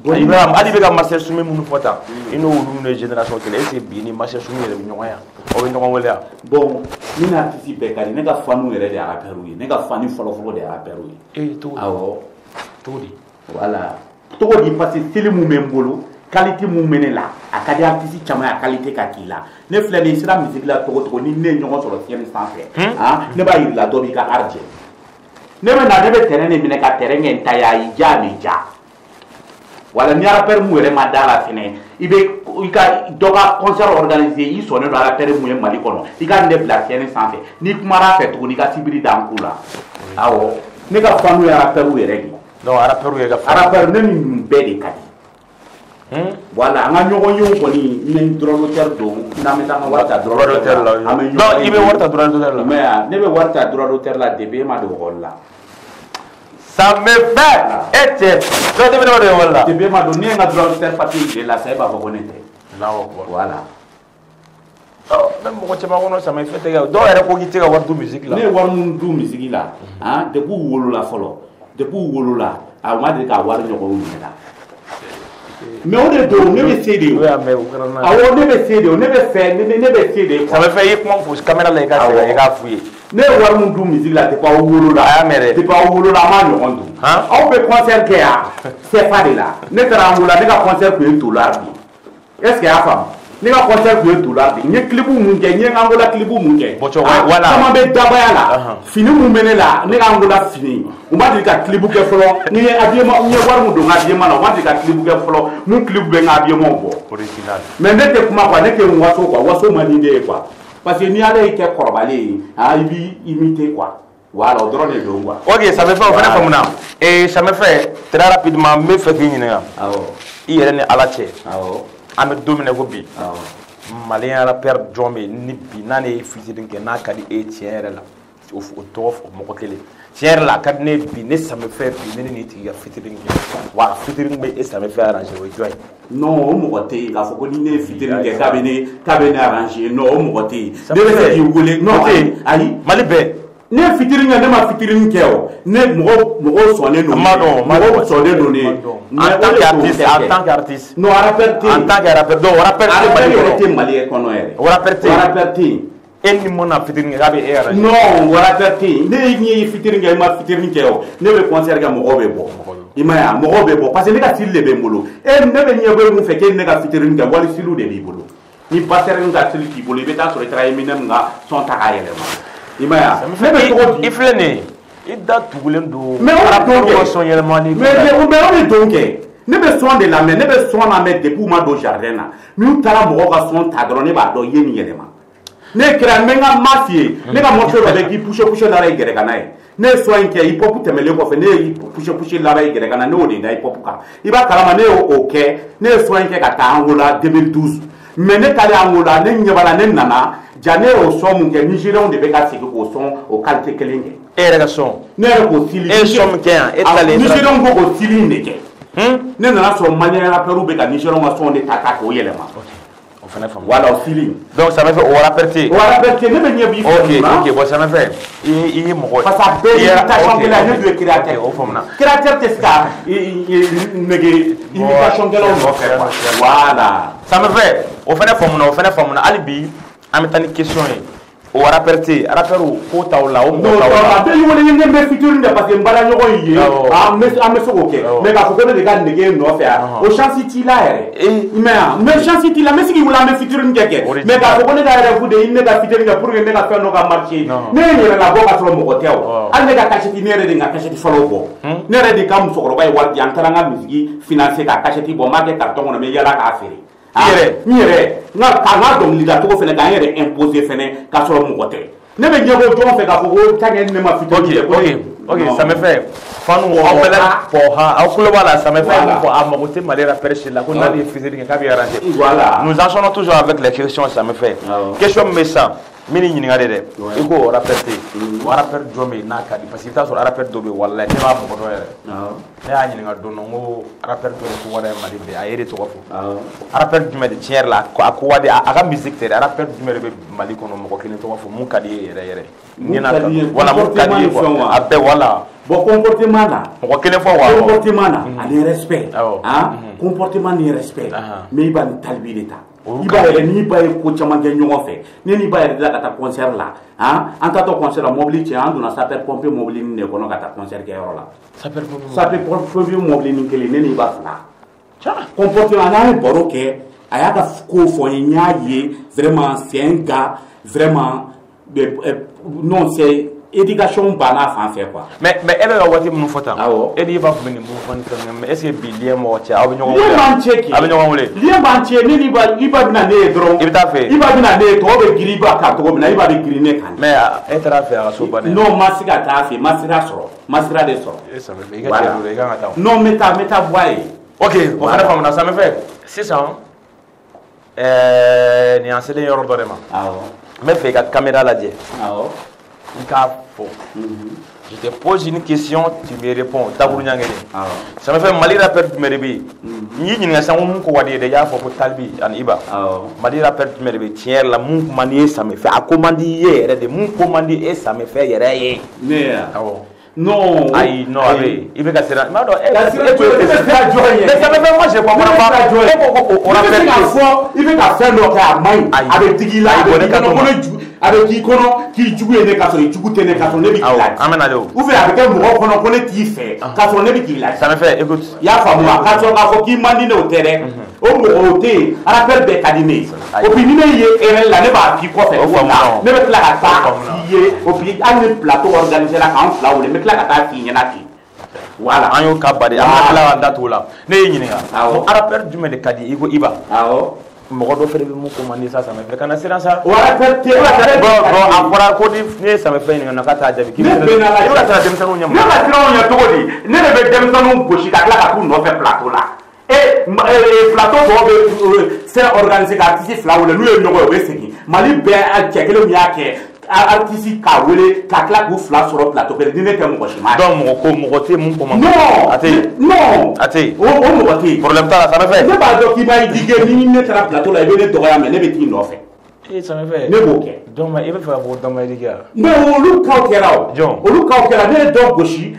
Speaker 1: Il va aller avec un master soumis mon pote. Il nous une génération qui est bien, master soumis le noya. On est là.
Speaker 3: Bon, nous n'anticipons pas. Nous n'avons pas nous les rappeurs. Nous n'avons pas nous follow des rappeurs.
Speaker 1: Et tout. Tout dit.
Speaker 3: Voilà. Tout dit parce que c'est le moment bolo. Qualité moumene là. À qualité artiste chama à qualité kakila. Ne flène sera musique là tout ni ne nyongo sur le ciel sans faire. Ah, ne ba il la dobi ka arje. Ne me na ne terrain ne mine ka terrain entaya ija meja. Voilà, ni rappeur moué ma dans la fenêtre. Il ka doka concert organisé, il sonne dans rappeur moué malikono. Il ka déplacer sans faire. Ni kumara fait tout ni ka sibiri dans kula. Awo, ne ka fanu ya rappeur ou regi.
Speaker 1: Non, rappeur ou ya
Speaker 3: rappeur ne ni mbede kadi. Voilà, nga nyongo ko ni dronoteur do na meta nga warta dronoteur la.
Speaker 1: Non, il be warta dronoteur la.
Speaker 3: Mais ne be warta dronoteur la debe ma do holla.
Speaker 1: Ça me fait. Et tu devais me voilà.
Speaker 3: Tu peux me donner un dronoteur fatigue la ça va reconnaître.
Speaker 1: Là
Speaker 3: voilà.
Speaker 1: Même moi tu m'as ça m'a fait donc elle ko gité war du musique là.
Speaker 3: Ne war mun du musique là. Hein, de pour wolo la folo. De pour wolo la. A ma de ka war nyoko wolo la. Mais on est deux, ne me cédez. Ah, on ne me cédez, on ne me fait, ne me cédez.
Speaker 1: Ça me fait comment pour caméra là, il a fouillé.
Speaker 3: Ne voir mon doux musique là, t'es pas au boulot là. T'es pas au boulot là, man, on dit. On peut concert qu'il y a, c'est pas de là. Ne te rends là, ne pas concert que tout là. Est-ce qu'il y a femme? Ne pas concert que tout là. Ne clip ou mon gain, ne angola clip ou mon gain. Voilà. Ça m'a fait d'abord là. Fini mon mené là, ne angola fini. On va dire que clip ou que follow. Ni habillement, ni voir mon don habillement là. On va dire que clip ou que follow. Mon clip ben habillement bon.
Speaker 1: Original.
Speaker 3: Mais ne te comment quoi, ne te waso quoi, waso manide quoi. Parce que ni allez que corbalé, ah il vit imiter quoi. Voilà, on drone les deux quoi.
Speaker 1: Ok, ça me fait au fin de et ça me fait très rapidement me fait gagner. Ah oh. Il est né à la tête. Ah oh. À me dominer gobi. Ah oh. Malien rappeur Jombe ni bi nane featuring ke na kadi e tiere la. Au tof au mokotele. Tiere la kadne bi ne ça me fait bi ne ni tiga featuring. Wa featuring be et ça me fait arranger au joy.
Speaker 3: Non, au mokoté, il faut qu'on ait featuring ke cabinet arrangé. Non, au mokoté. Debe se you voulez non ayi
Speaker 1: Malibé.
Speaker 3: Ne featuring ne ma featuring ke o. Ne mo sonné no. Mo sonné donné.
Speaker 1: En tant qu'artiste.
Speaker 3: Non, rappeur.
Speaker 1: En tant que rappeur. Donc rappeur
Speaker 3: c'est malien kono ere.
Speaker 1: Rappeur. Et ni mon featuring gabe era.
Speaker 3: Non, rappeur. Ne ni featuring ma featuring ke o. Ne be concert ga mo be bo. Imaya mo be bo parce que ne ka style le be mbolo. E ne be nyebe mu fe ke ne ka featuring ga wali silu de bi bolo. Ni passer nga style ki bolo be ta so tra eminem nga son ta ayele ma. Imaya.
Speaker 1: Il flâne. Il date tout le monde.
Speaker 3: Mais on est donc. Ne bɛ sɔn de lamɛn ne bɛ sɔn lamɛn depuis ma don jardin na n'u taara mɔgɔ ka sɔn ta dɔrɔn ne b'a dɔn ye nin yɛlɛma ne kɛra n bɛ n ka ma f'i ye ne ka moto dɔ bɛ k'i pousse la i gɛrɛ ka n'a ye ne ye sɔn in kɛ hip hop tɛmɛlen kɔfɛ ne ye pousse la i gɛrɛ ka na ne y'o de da hip hop kan i b'a kalama ne y'o kɛ ne ye sɔn in kɛ ka taa Angola 2012 mais ne taalen Angola ne ɲɛ b'a la ne nana ja ne y'o sɔn mun kɛ Nigériens de bɛ ka segin k'o sɔn o qualité kelen kɛ
Speaker 1: e yɛrɛ ka sɔn
Speaker 3: ne yɛrɛ k'o sili
Speaker 1: e sɔn min kɛ yan e taalen
Speaker 3: Nigériens ko k'o sili in de kɛ ne nana sɔrɔ malien rappeur bɛ ka Nigériens ka sɔn de ta k'o yɛlɛma
Speaker 1: o fana faamu
Speaker 3: voilà o sili
Speaker 1: donc ça m'a fait o rappeur te
Speaker 3: ne bɛ ɲɛ b'i fɛ
Speaker 1: ok bon ça m'a fait i ye mɔgɔ
Speaker 3: parce que a bɛɛ imitation kɛla ne dun ye créateur
Speaker 1: o faamuna
Speaker 3: créateur tɛ se ka nege imitation kɛlaw nɔfɛ voilà
Speaker 1: ça m'a fait o fana faamuna hali bi an bɛ taa ni question ye o rappeur te rappeur ko t'aw la o mɔgɔ t'aw la
Speaker 3: a bɛɛ ye wele ne bɛ fitiri de parce que n baara ɲɔgɔn ye an bɛ se k'o kɛ mais k'a fɔ ko ne de ka nege nɔfɛ o chance t'i la yɛrɛ mais chance t'i la n bɛ se k'i wele an bɛ fitiri kɛ mais k'a fɔ ko ne ka yɛrɛ de ne ka fitiri kɛ pour que ne ka fɛn dɔ ka marcher ne ye n yɛrɛ labɔ ka sɔrɔ mɔgɔ tɛ o hali ne ka cachette ne yɛrɛ de ka cachette fɔlɔ bɔ ne yɛrɛ de ka musokɔrɔba ye wari di an taara n ka musique financer ka cachette bɔ n b'a kɛ carton kɔnɔ n bɛ yala k'a feere n yɛrɛ n ka dɔnkilidacogo fɛnɛ k'an yɛrɛ imposer fɛnɛ k'a sɔrɔ mɔgɔ tɛ ne bɛ ɲɛbɔ jɔn fɛ k'a fɔ ko tange ne ma fitiri
Speaker 1: ok ça me fait fanu aw bɛɛ la aw tulo b'a la ça me fait mun fɔ a mago tɛ Mali rappeur si la ko n'ale ye fitiri kɛ k'a bɛ arranger nous enchaînons toujours avec les questions ça me fait question min bɛ sisan min ni ɲininkali dɛ i ko rappeur te o rappeur jɔn bɛ yen n'a ka di parce que i bɛ taa sɔrɔ rappeur dɔ bɛ yen walayi ne b'a mɔgɔ dɔn yɛrɛ ne y'a ɲininka don dɔ n ko rappeur dɔ de ko wɛrɛ ye Mali bɛɛ a ye de tɔgɔ fɔ rappeur jumɛn de tiɲɛ yɛrɛ la a ko wadi a ka musique tɛ dɛ rappeur jumɛn de bɛ Mali kɔnɔ mɔgɔ kelen tɔgɔ fɔ mun ka di ye yɛrɛ yɛrɛ wala mun ka di ye quoi a bɛɛ wala
Speaker 3: bon comportement la
Speaker 1: mɔgɔ kelen fɔ wa
Speaker 3: comportement la ani respect comportement ni respect mais i b'a ni talibi de ta i b'a yɛrɛ n'i ba ye ko caman kɛ ɲɔgɔn fɛ ne n'i ba yɛrɛ dila ka taa concert la an taatɔ concert la mobili cɛ an donna sapeur pompier mobili nin de kɔnɔ ka taa concert kɛ yɔrɔ la sapeur pompier mobili nin kelen ne n'i ba fila comportement n'an ye baro kɛ a y'a ka ko fɔ n ye n y'a ye vraiment c'est un gars vraiment non c'est éducation banna fan fɛ quoi
Speaker 1: mais e bɛ ka waati minnu fɔ tan e ni i b'a fɔ nin mun fɔ ni fɛn mais est ce que bi lien mɔgɔ cɛ aw bɛ ɲɔgɔn wele
Speaker 3: lien b'an cɛ kɛ
Speaker 1: a bɛ ɲɔgɔn wele
Speaker 3: lien b'an cɛ ne ni i ba bɛna ne ye dɔrɔn
Speaker 1: i bɛ taa fɛ
Speaker 3: i ba bɛna ne ye tɔgɔ bɛ girin i ba kan cogo min na i ba bɛ girin ne kan
Speaker 1: mais e taara fɛ a ka so bannen
Speaker 3: non ma se ka taa fɛ ma sira sɔrɔ ma sira de sɔrɔ
Speaker 1: e ça me fait i ka cɛ bolo i kan ka taa
Speaker 3: non n bɛ taa bɔ a ye
Speaker 1: ok o fana faamuna ça me fait sisan nin y'an selen yɔrɔ dɔ de ma n bɛ fɛ i ka caméra lajɛ i k'a fɔ je te pose une question tu me réponds Daburu Ɲangɛlɛ ça me fait Mali rappeur jumɛn de bɛ yen n y'i ɲininka sisan ko mun ko wadi ye dɛ i y'a fɔ ko Talibi ani Iba Mali rappeur jumɛn de bɛ yen tiɲɛ yɛrɛ la mun ko man di ye ça me fait a ko man di i ye yɛrɛ de mun ko man di e ça me fait yɛrɛ ye
Speaker 3: ne ya
Speaker 1: non ayi non a bɛ yen i bɛ ka siran i b'a dɔn
Speaker 3: e bɛ sira jɔn ye
Speaker 1: mais ça me fait moi je comprends pas e ko ko o rappeur
Speaker 3: i bɛ ka fɛn dɔ kɛ a man ɲi a bɛ digi i la a bɛ k'i kɔnɔ k'i jugu ye ne k'a sɔrɔ i jugu tɛ ne k'a sɔrɔ ne bɛ k'i laaj
Speaker 1: an bɛ nalen o
Speaker 3: ou bien a bɛ kɛ mɔgɔ kɔnɔ ko ne t'i fɛ k'a sɔrɔ ne bɛ k'i laaj
Speaker 1: ça me fait écoute
Speaker 3: i y'a faamu wa k'a sɔrɔ k'a fɔ k'i man di ne o tɛ dɛ o mɔgɔ o tɛ yen rappeur bɛɛ ka di ne ye o puis ni ne ye erreur la ne b'a k'i kɔfɛ ne bɛ tila ka taa f'i ye o puis hali ni plateau organisé la k'an fila wele n bɛ tila ka taa f'i ɲɛna ten voilà
Speaker 1: an y'o ka bari an bɛ tila ka da t'o la ne y'i ɲininka ko rappeur jumɛn de ka di i ko Iba mɔgɔ dɔ fɛnɛ bɛ mun ko man di sa ça me fait kana siran sa
Speaker 3: bon a
Speaker 1: fɔra ko ni ye ça me fait ɲininka k'a t'a jaabi k'i bɛ ka siran denmisɛnninw ɲɛ mun
Speaker 3: ne ka siran o ɲɛ cogo di ne de bɛ denmisɛnninw gosi ka tila ka t'u nɔfɛ plateau la plateau dɔw bɛ fɛn organiser ka artiste fila wele n'u ye ɲɔgɔn ye u bɛ segin Mali bɛɛ cɛ kelen min y'a kɛ artiste k'a wele ka tila k'u fila sɔrɔ plateau kelen ni ne tɛ mɔgɔ si ma
Speaker 1: donc mɔgɔ tɛ mun ko man
Speaker 3: non
Speaker 1: a tɛ yen
Speaker 3: non
Speaker 1: a tɛ yen
Speaker 3: o mɔgɔ tɛ yen
Speaker 1: problème t'a la ça me fait
Speaker 3: ne b'a dɔn k'i b'a diguer ni ne taara plateau la i bɛ ne dɔgɔya mais ne bɛ t'i nɔfɛ
Speaker 1: ça me fait
Speaker 3: ne b'o kɛ
Speaker 1: donc i bɛ fɛ ka fɔ ko dɔnbali kɛ
Speaker 3: mais olu kaw kɛra o olu kaw kɛra ne ye dɔ gosi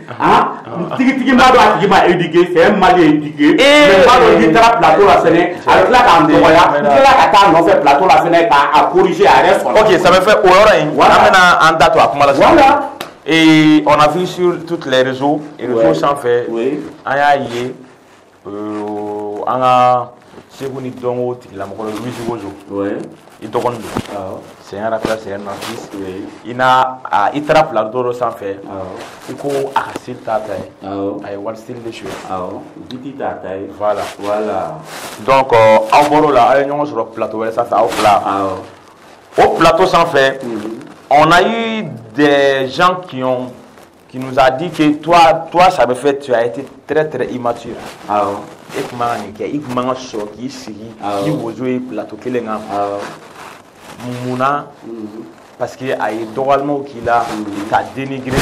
Speaker 3: tigitigi m'a dɔn a tigi ma éduquer c'est un Malien éduqué mais m'a dɔn n'i taara plateau la fɛnɛ a bɛ tila k'an dɔgɔya n tila ka taa nɔfɛ plateau la fɛnɛ k'a corriger a yɛrɛ sɔrɔ
Speaker 1: ok ça me fait o yɔrɔ in an bɛna an da to a kuma la sisan et on a vu sur toutes les réseaux sanfɛ an y'a ye an ka Segu ni dongo tigila mɔgɔ Louis Wozo.
Speaker 2: Ouais.
Speaker 1: I dɔgɔnin don.
Speaker 2: Awɔ.
Speaker 1: C'est un rappeur, c'est un artiste.
Speaker 2: Oui.
Speaker 1: I taara plateau dɔ sanfɛ.
Speaker 2: Awɔ.
Speaker 1: I ko a ka style t'a ta ye.
Speaker 2: Awɔ.
Speaker 1: A ye wali style de jouer.
Speaker 2: Awɔ. Biti t'a ta ye.
Speaker 1: Voilà.
Speaker 2: Voilà.
Speaker 1: Donc aw bɔr'o la aw ye ɲɔgɔn sɔrɔ plateau wɛrɛ sanfɛ aw fila.
Speaker 2: Awɔ.
Speaker 1: Au plateau sanfɛ, on a eu des gens qui nous a dit que toi ça me fait, tu as été très très immature.
Speaker 2: Awɔ.
Speaker 1: E kun man ka nin kɛ, i kun man ka sɔrɔ k'i sigi k'i wozo ye plateau kelen kan. Munna parce que a ye dɔgɔyalimaw k'i la k'a dénigrer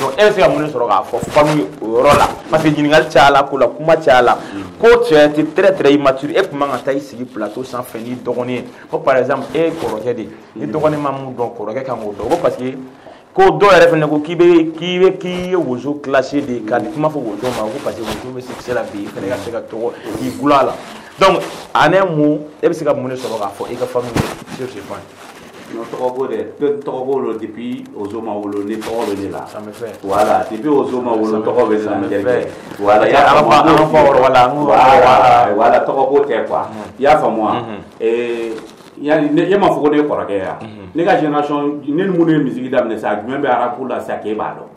Speaker 1: donc e bɛ se ka mun de sɔrɔ k'a fɔ famille o yɔrɔ la parce que ɲininkali caya la ko la kuma caya la ko tu as été très très immature e kun man ka taa i sigi plateau sanfɛ n'i dɔgɔnin ye ko par exemple e ye kɔrɔkɛ de ni dɔgɔnin ma mun dɔn kɔrɔkɛ kan k'o dɔn ko parce que ko dɔw yɛrɛ fɛnɛ ko k'i ye wozo classé de ka di kuma fɔ wozo ma ko parce que wozo bɛ succès la bi i fɛnɛ ka se ka tɔgɔ k'i gulɔ a la donc en un mot e bɛ se ka mun de sɔrɔ k'a fɔ i ka famille sur ce point.
Speaker 2: Non, tɔgɔ b'o la depuis Ozo ma wolo ni tɔgɔ bɛ ne la.
Speaker 1: Ça me fait.
Speaker 2: Voilà, depuis Ozo ma wolo tɔgɔ bɛ ne la n terikɛ.
Speaker 1: Voilà,
Speaker 2: i y'a faamu voilà tɔgɔ ko tɛ quoi. I y'a faamu wa? E ma fɔ ko ne ye kɔrɔkɛ ye wa? Ne ka génération ne ni minnu ye musique daminɛ sa jumɛn bɛ arabu la sisan k'e b'a dɔn.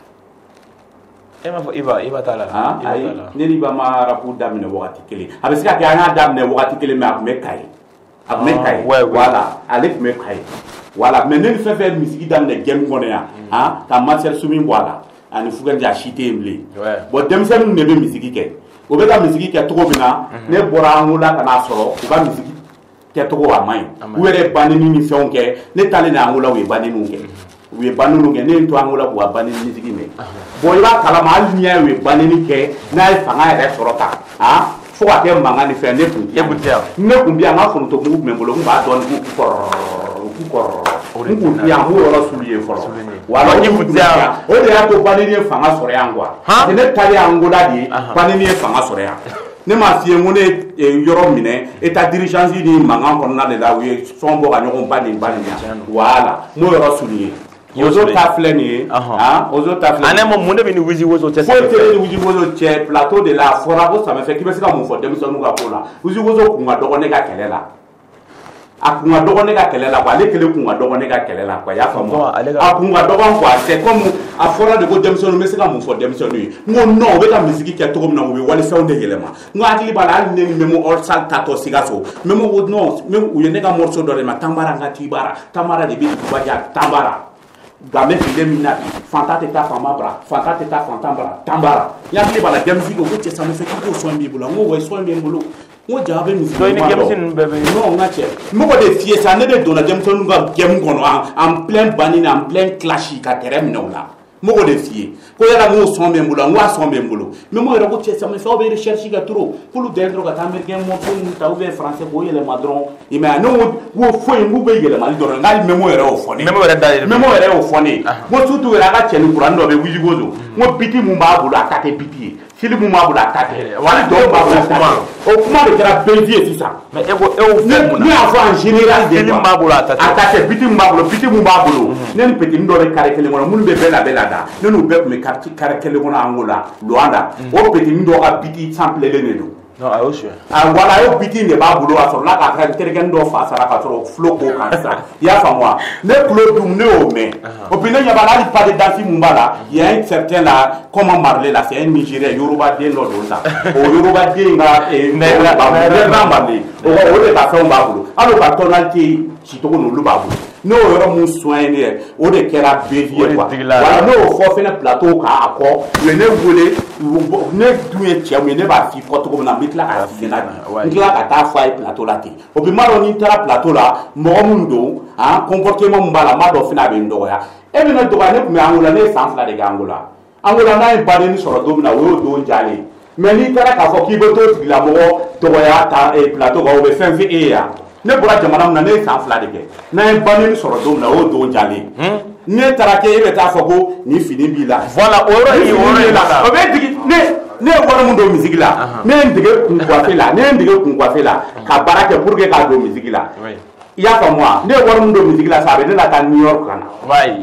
Speaker 1: E m'a fɔ Iba t'a la.
Speaker 2: Ayi ne ni Iba ma arabu daminɛ wagati kelen a bɛ se ka kɛ an y'a daminɛ wagati kelen mais a tun bɛ Kayi. A tun bɛ Kayi. Voilà ale tun bɛ Kayi. Voilà mais ne ni fɛn fɛn musique daminɛ game kɔnɔ yan ka Marcel Soumi bɔ a la ani Fugɛnji a si tɛ yen bilen. Bon denmisɛnninw de bɛ musique kɛ o bɛ ka musique kɛ cogo min na ne bɔra Angola ka n'a sɔrɔ u ka musique kɛcogo a man ɲi u yɛrɛ banni ni fɛnw kɛ ne taalen Angola u ye banniw kɛ. U ye banniw kɛ ne ye to Angola k'u ka banni musique mɛn bon i b'a kalama hali n'i y'a ye u ye banni kɛ n'a ye fanga yɛrɛ sɔrɔ tan fo ka kɛ mankan ni fɛn ne kun tɛ yan ne kun bɛ yan n ka foronto mugu tun bɛ n bolo n b'a dɔn k'u kɔrɔ n kun tɛ yan n b'o yɔrɔ sulu ye fɔlɔ wala o de y'a to banni ye fanga sɔrɔ yan quoi parce que ne taalen Angola de banni ye fanga sɔrɔ yan ne m'a f'i ye n ko ne ye yɔrɔ minɛ état d'urgence ni mankan kɔnɔna de la u ye sɔn bɔ ka ɲɔgɔn ba nin yan voilà n b'o yɔrɔ sulu ye. Ozo ta filɛ nin ye Ozo ta filɛ nin ye mun de bɛ ni Wizi Wozo cɛ foyi tɛ ni Wizi Wozo cɛ plateau de la a fɔra ko ça me fait k'i bɛ se ka mun fɔ denmisɛnninw ka ko la Wizi Wozo kun ka dɔgɔ ne ka kɛlɛ la a kun ka dɔgɔ ne ka kɛlɛ la quoi ale kelen kun ka dɔgɔ ne ka kɛlɛ la quoi i y'a faamu a kun ka dɔgɔ quoi c'est comme a fɔra de ko denmisɛnninw bɛ se ka mun fɔ denmisɛnninw ye n ko non u bɛ ka musique kɛ cogo min na u bɛ walifɛnw de yɛlɛma n ko hakili b'a la hali ne ni Memo Orsal tatɔ Sikaso Memo ko non u ye ne ka morceau dɔ de ma Tambara n ka Tibara Tambara de bɛ Dubaja Tambara Gambe fide mina fanta tɛ taa fama bara fanta tɛ taa fantan bara Tambara n hakili b'a la denmisɛnnin ko cɛ ça me fait k'i k'o son b'i bolo n ko ouais son bɛ n bolo n ko jaa bɛ musique non n ka cɛ mɔgɔ de fiyɛ sa ne de donna denmisɛnninw ka game kɔnɔ en plein banni en plein clash ka terrain minɛ u la mɔgɔ de fiyɛ ko yala n k'o son bɛ n bolo n ko a son bɛ n bolo mais mɔgɔ yɛrɛ ko cɛ ça me fait aw bɛ recherche kɛ trop k'olu gagner dɔrɔn ka taa américain morceau ninnu ta ou bien français k'o yɛlɛma dɔrɔn i m'a ye ne ko foyi n k'u bɛ yɛlɛmali dɔrɔn n k'ali Memo yɛrɛ y'o fɔ ne ye Memo yɛrɛ y'o fɔ ne ye n ko surtout yɛrɛ a ka cɛni kuranni dɔ bɛ Wizi Wozo n ko biti mun b'a bolo a ta tɛ biti ye sili mun b'a bolo a ta tɛ wali dɔw b'a bolo a ta tɛ o kuma de kɛra bɛnti ye sisan mais e ko e y'o fɔ mun na ne y'a fɔ en général de sili mun b'a bolo a ta tɛ biti mun b'a bolo ne ni petini dɔ bɛ carré kelen kɔnɔ minnu bɛ bɛɛ la da ne n'u bɛɛ tun bɛ carré kelen kɔnɔ Angola Luanda o petini dɔ ka biti samplelen de don non a y'o suɲɛ voilà a y'o biti de b'a bolo a sɔrɔla k'a ka terikɛnin dɔ fa sara ka sɔrɔ flow k'o kan sisan i y'a faamu wa ne tulo dun ne y'o mɛn o bi ne ɲɛ b'a la hali pas de danse mun b'a la il y a un certain là comment Marley là c'est un Nigérien Yoruba den dɔ don sa o Yoruba den ka Nɛɛra Marley o de ka fɛnw b'a bolo hali o ka tonalité cicogo n'olu b'a bolo n'o yɔrɔ mun soigné ne ye o de kɛra bɛnti ye quoi voilà ne y'o fɔ fɛnɛ plateau kan a kɔ u ye ne wele ne dun ye cɛ mun ye ne b'a f'i kɔ cogo min na n bɛ tila k'a f'i ɲɛna bi n tila ka taa fɔ a ye plateau la ten o bi n b'a dɔn ni n taara plateau la mɔgɔ mun don comportement mun b'a la n b'a dɔn fɛnɛ a bɛ n dɔgɔya e bɛ ne dɔgɔya ne tun bɛ Angola ne ye san 2 de kɛ Angola n'a ye banni sɔrɔ don min na o y'o don jalen mais n'i taara k'a fɔ k'i bɛ to tigilamɔgɔ dɔgɔya ta plateau kan o bɛ fɛn f'i ye yan ne bɔra jamana min na ne ye san 2 de kɛ n'a ye banni sɔrɔ don min na o y'o don jalen ne taara kɛ e bɛ taa fɔ ko ni fini b'i la voilà o yɔrɔ in la o bɛ digi ne ye wari mun don musique la ne ye n dege kun coiffé la ka baara kɛ pour que k'a don musique la i
Speaker 3: i y'a faamu ne ye wari min don musique la sa a bɛ ne la taa New York ka na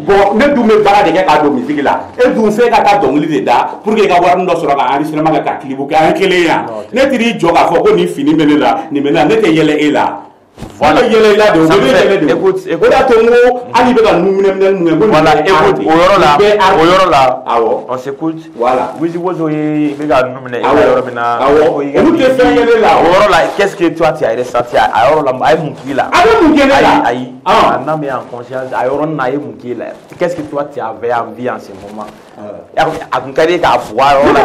Speaker 3: bon ne dun bɛ baara de kɛ k'a don musique la e dun f'e ka taa dɔnkili de da pour que i ka wari min dɔ sɔrɔ ka enregistrement kɛ ka clip kɛ an ye kelen yan ne tɛ n'i jɔ k'a fɔ ko nin fini bɛ ne la nin bɛ ne la ne tɛ yɛlɛ e la voilà yɛlɛ i la de o bɛ yɛlɛ de o de y'a to n ko hali bɛ ka numunɛminɛ mun kɛ ko
Speaker 1: voilà écoute o yɔrɔ la
Speaker 3: awɔ
Speaker 1: on s'écoute
Speaker 3: voilà
Speaker 1: Wizi Wozo ye bɛ ka numunɛ i ka yɔrɔ min na
Speaker 3: olu tɛ fɛn yɛlɛ la
Speaker 1: o yɔrɔ la qu'est-ce que toi tu as ressenti a yɔrɔ la a ye mun k'i la
Speaker 3: a bɛ mun kɛ ne la
Speaker 1: ayi n'a bɛ en conscience a yɔrɔ nin a ye mun k'i la qu'est-ce que toi tu avais envie en ce moment a kun ka di k'a fɔ a yɔrɔ la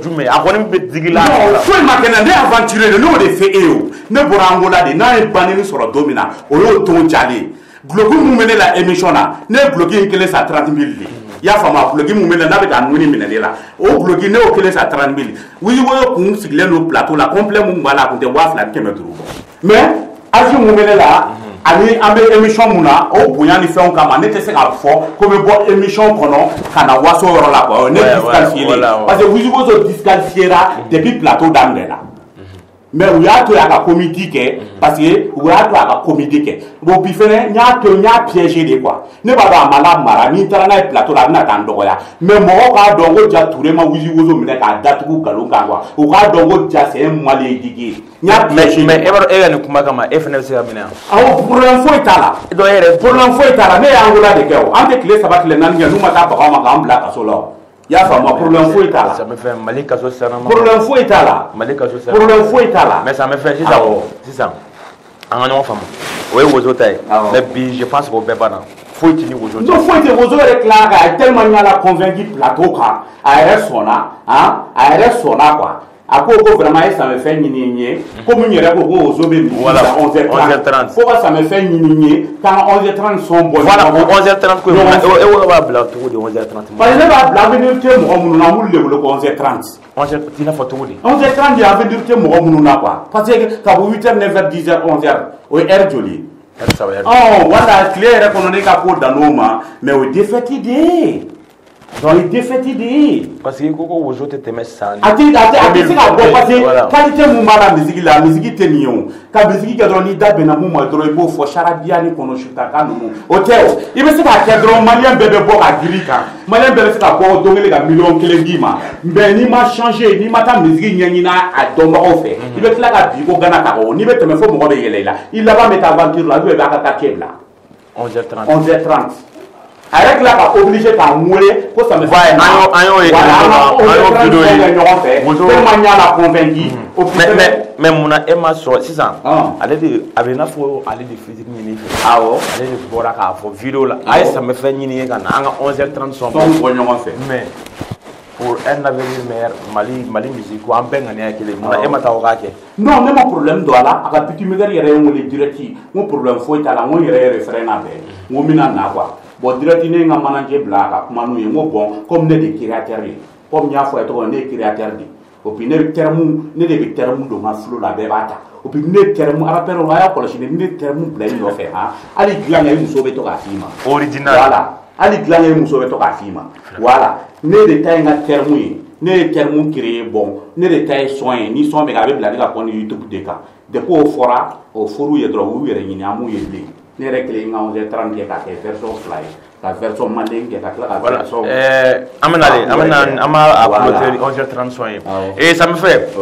Speaker 1: jumɛn a kɔni bɛ digi la
Speaker 3: foyi ma kɛ na ne aventuré de ne y'o de fɛ e ye o ne bɔra Angola de n'a ye banni sɔrɔ don min na o y'o ton jalen guloki mun bɛ ne la émission na ne ye guloki in kelen sa 30 000 de i y'a faamu a guloki mun bɛ ne la n'a bɛ ka nuni minɛ ne la o guloki ne y'o kelen sa 30 000 Wizi Wozo kun sigilen don plateau la complet mun b'a la a kun tɛ 2000 ni 500 bɔ mais agi mun bɛ ne la ani an bɛ émission mun na o bonya ni fɛnw kama ne tɛ se k'a fɔ ko n bɛ bɔ émission kɔnɔ ka na waso yɔrɔ la quoi ne disqualifié parce que Wizi Wozo disqualifiera depuis plateau daminɛ la mais u y'a to a ka comédie kɛ parce que u y'a to a ka comédie kɛ bon bi fɛnɛ n y'a piégé de quoi ne b'a dɔn a ma lamara ni n taara n'a ye plateau la a bɛna taa n dɔgɔya mais mɔgɔw k'a dɔn ko ja Touré ma Wizi Wozo minɛ k'a datugu galon kan quoi u k'a dɔn ko ja c'est un malien digué n y'a piégé
Speaker 1: mais e b'a dɔn e ka nin kuma kama e fɛnɛ bɛ se ka minɛ
Speaker 3: awɔ problème foyi t'a la
Speaker 1: donc e yɛrɛ
Speaker 3: problème foyi t'a la ne y'an wula de kɛ o an tɛ tile 3 tile 4 kɛ n'u ma taa baga ma k'an bila kaso la o i y'a faamu problème foyi t'a la
Speaker 1: ça me fait Mali kaso sisan
Speaker 3: problème foyi t'a la
Speaker 1: Mali kaso sisan
Speaker 3: problème foyi t'a la
Speaker 1: mais ça me fait sisan an ka ɲɔgɔn faamu o ye Wozo ta ye mais bi je pense que o bɛɛ banna foyi tɛ ni Wozo cɛ
Speaker 3: non foyi tɛ Wozo yɛrɛ tilala ka a ye tellement ɲala convaincu plateau kan a yɛrɛ sɔnna a yɛrɛ sɔnna quoi a ko vraiment ye samɛfɛn ɲini n ye komi n yɛrɛ ko Wozo bɛ misi la 11h30 fo ka samɛfɛn ɲini n ye k'an 11h30 sɔn bɔ
Speaker 1: voilà o 11h30 ko e wolo b'a bila cogo di 11h30
Speaker 3: parce que ne b'a bila avenir tɛ mɔgɔ minnu na an b'olu de wele ko 11h30
Speaker 1: 11h i n'a fɔ cogo di
Speaker 3: 11h30 de avenir tɛ mɔgɔ minnu na quoi parce que ka bɔ 8h 9h 10h 11h o ye heure joli wala tile yɛrɛ kɔnɔ ne ka ko dan n'o ma mais o ye défaite de ye donc il défaite de ye
Speaker 1: parce que ko Wozo tɛ tɛmɛ san
Speaker 3: a tɛ se ka bɔ parce que qualité mun b'a la musique la musique tɛ nin ye o ka musique kɛ dɔrɔn n'i da bɛnna mun ma dɔrɔn i b'o fɔ charabia ni kɔnɔsutaka ninnu o tɛ o i bɛ se k'a kɛ dɔrɔn maliyɛn bɛɛ bɛ bɔ ka girin i kan maliyɛn bɛɛ bɛ se ka bɔ don kelen ka miliyɔn 1 d'i ma mais n'i ma changer n'i ma taa musique ɲɛɲini a dɔnbagaw fɛ i bɛ tila ka bi ko gana ta o n'i bɛ tɛmɛ fo mɔgɔ bɛ yɛlɛ i la i laban bɛ taa aventure la ou b'a ka taa kɛ bila 11h30 a yɛrɛ tila ka obligé k'an wele ko ça me fait
Speaker 1: an y'o ye
Speaker 3: vidéo ye ɲɔgɔn fɛ tellement n y'a la convaincu
Speaker 1: mais munna e ma sɔrɔ sisan ale de a bɛ i n'a fɔ ale de fitiri ɲini fɛ
Speaker 3: awɔ
Speaker 1: ale de bɔra k'a fɔ vidéo la a ye samɛfɛn ɲini ye ka na an ka 11h30 sɔn
Speaker 3: bɔ ɲɔgɔn fɛ
Speaker 1: mais pour un avenir meilleur Mali musique ko an bɛɛ ŋaniya ye kelen munna e ma taa o k'a kɛ
Speaker 3: non ne ma problème don a la a ka bitimɛkɛri yɛrɛ ye n wele direct n ko problème foyi t'a la n ko n yɛrɛ ye référent na bɛɛ n ko n bɛna na quoi bon direct ne ye n ka manager bila a ka kuma n'u ye n ko bon comme ne de créateur ye comme n y'a fɔ a ye tɔgɔ ne ye créateur de et puis ne de bɛ terme don n ka flow la bɛɛ b'a ta et puis ne ye terme rappeur a y'a kɔlɔsi ne ye terme bila i nɔfɛ hali dilan kɛ i muso bɛ to k'a f'i ma
Speaker 1: original
Speaker 3: voilà hali dilan kɛ i muso bɛ to k'a f'i ma voilà ne de ta ye n ka terme ye ne ye terme créé bon ne de ta ye son ye ni son bɛ kɛ a bɛ bila ne ka compte YouTube de kan depuis o fɔra o fɔr'u ye dɔrɔn u y'u yɛrɛ ɲini an m'u ye bilen ne yɛrɛ kelen n ka 11h30 kɛ k'a kɛ version 2 ye ka version manden kɛ ka tila ka version
Speaker 1: an b'a clôturer 11h30 sɔn ye et ça me fait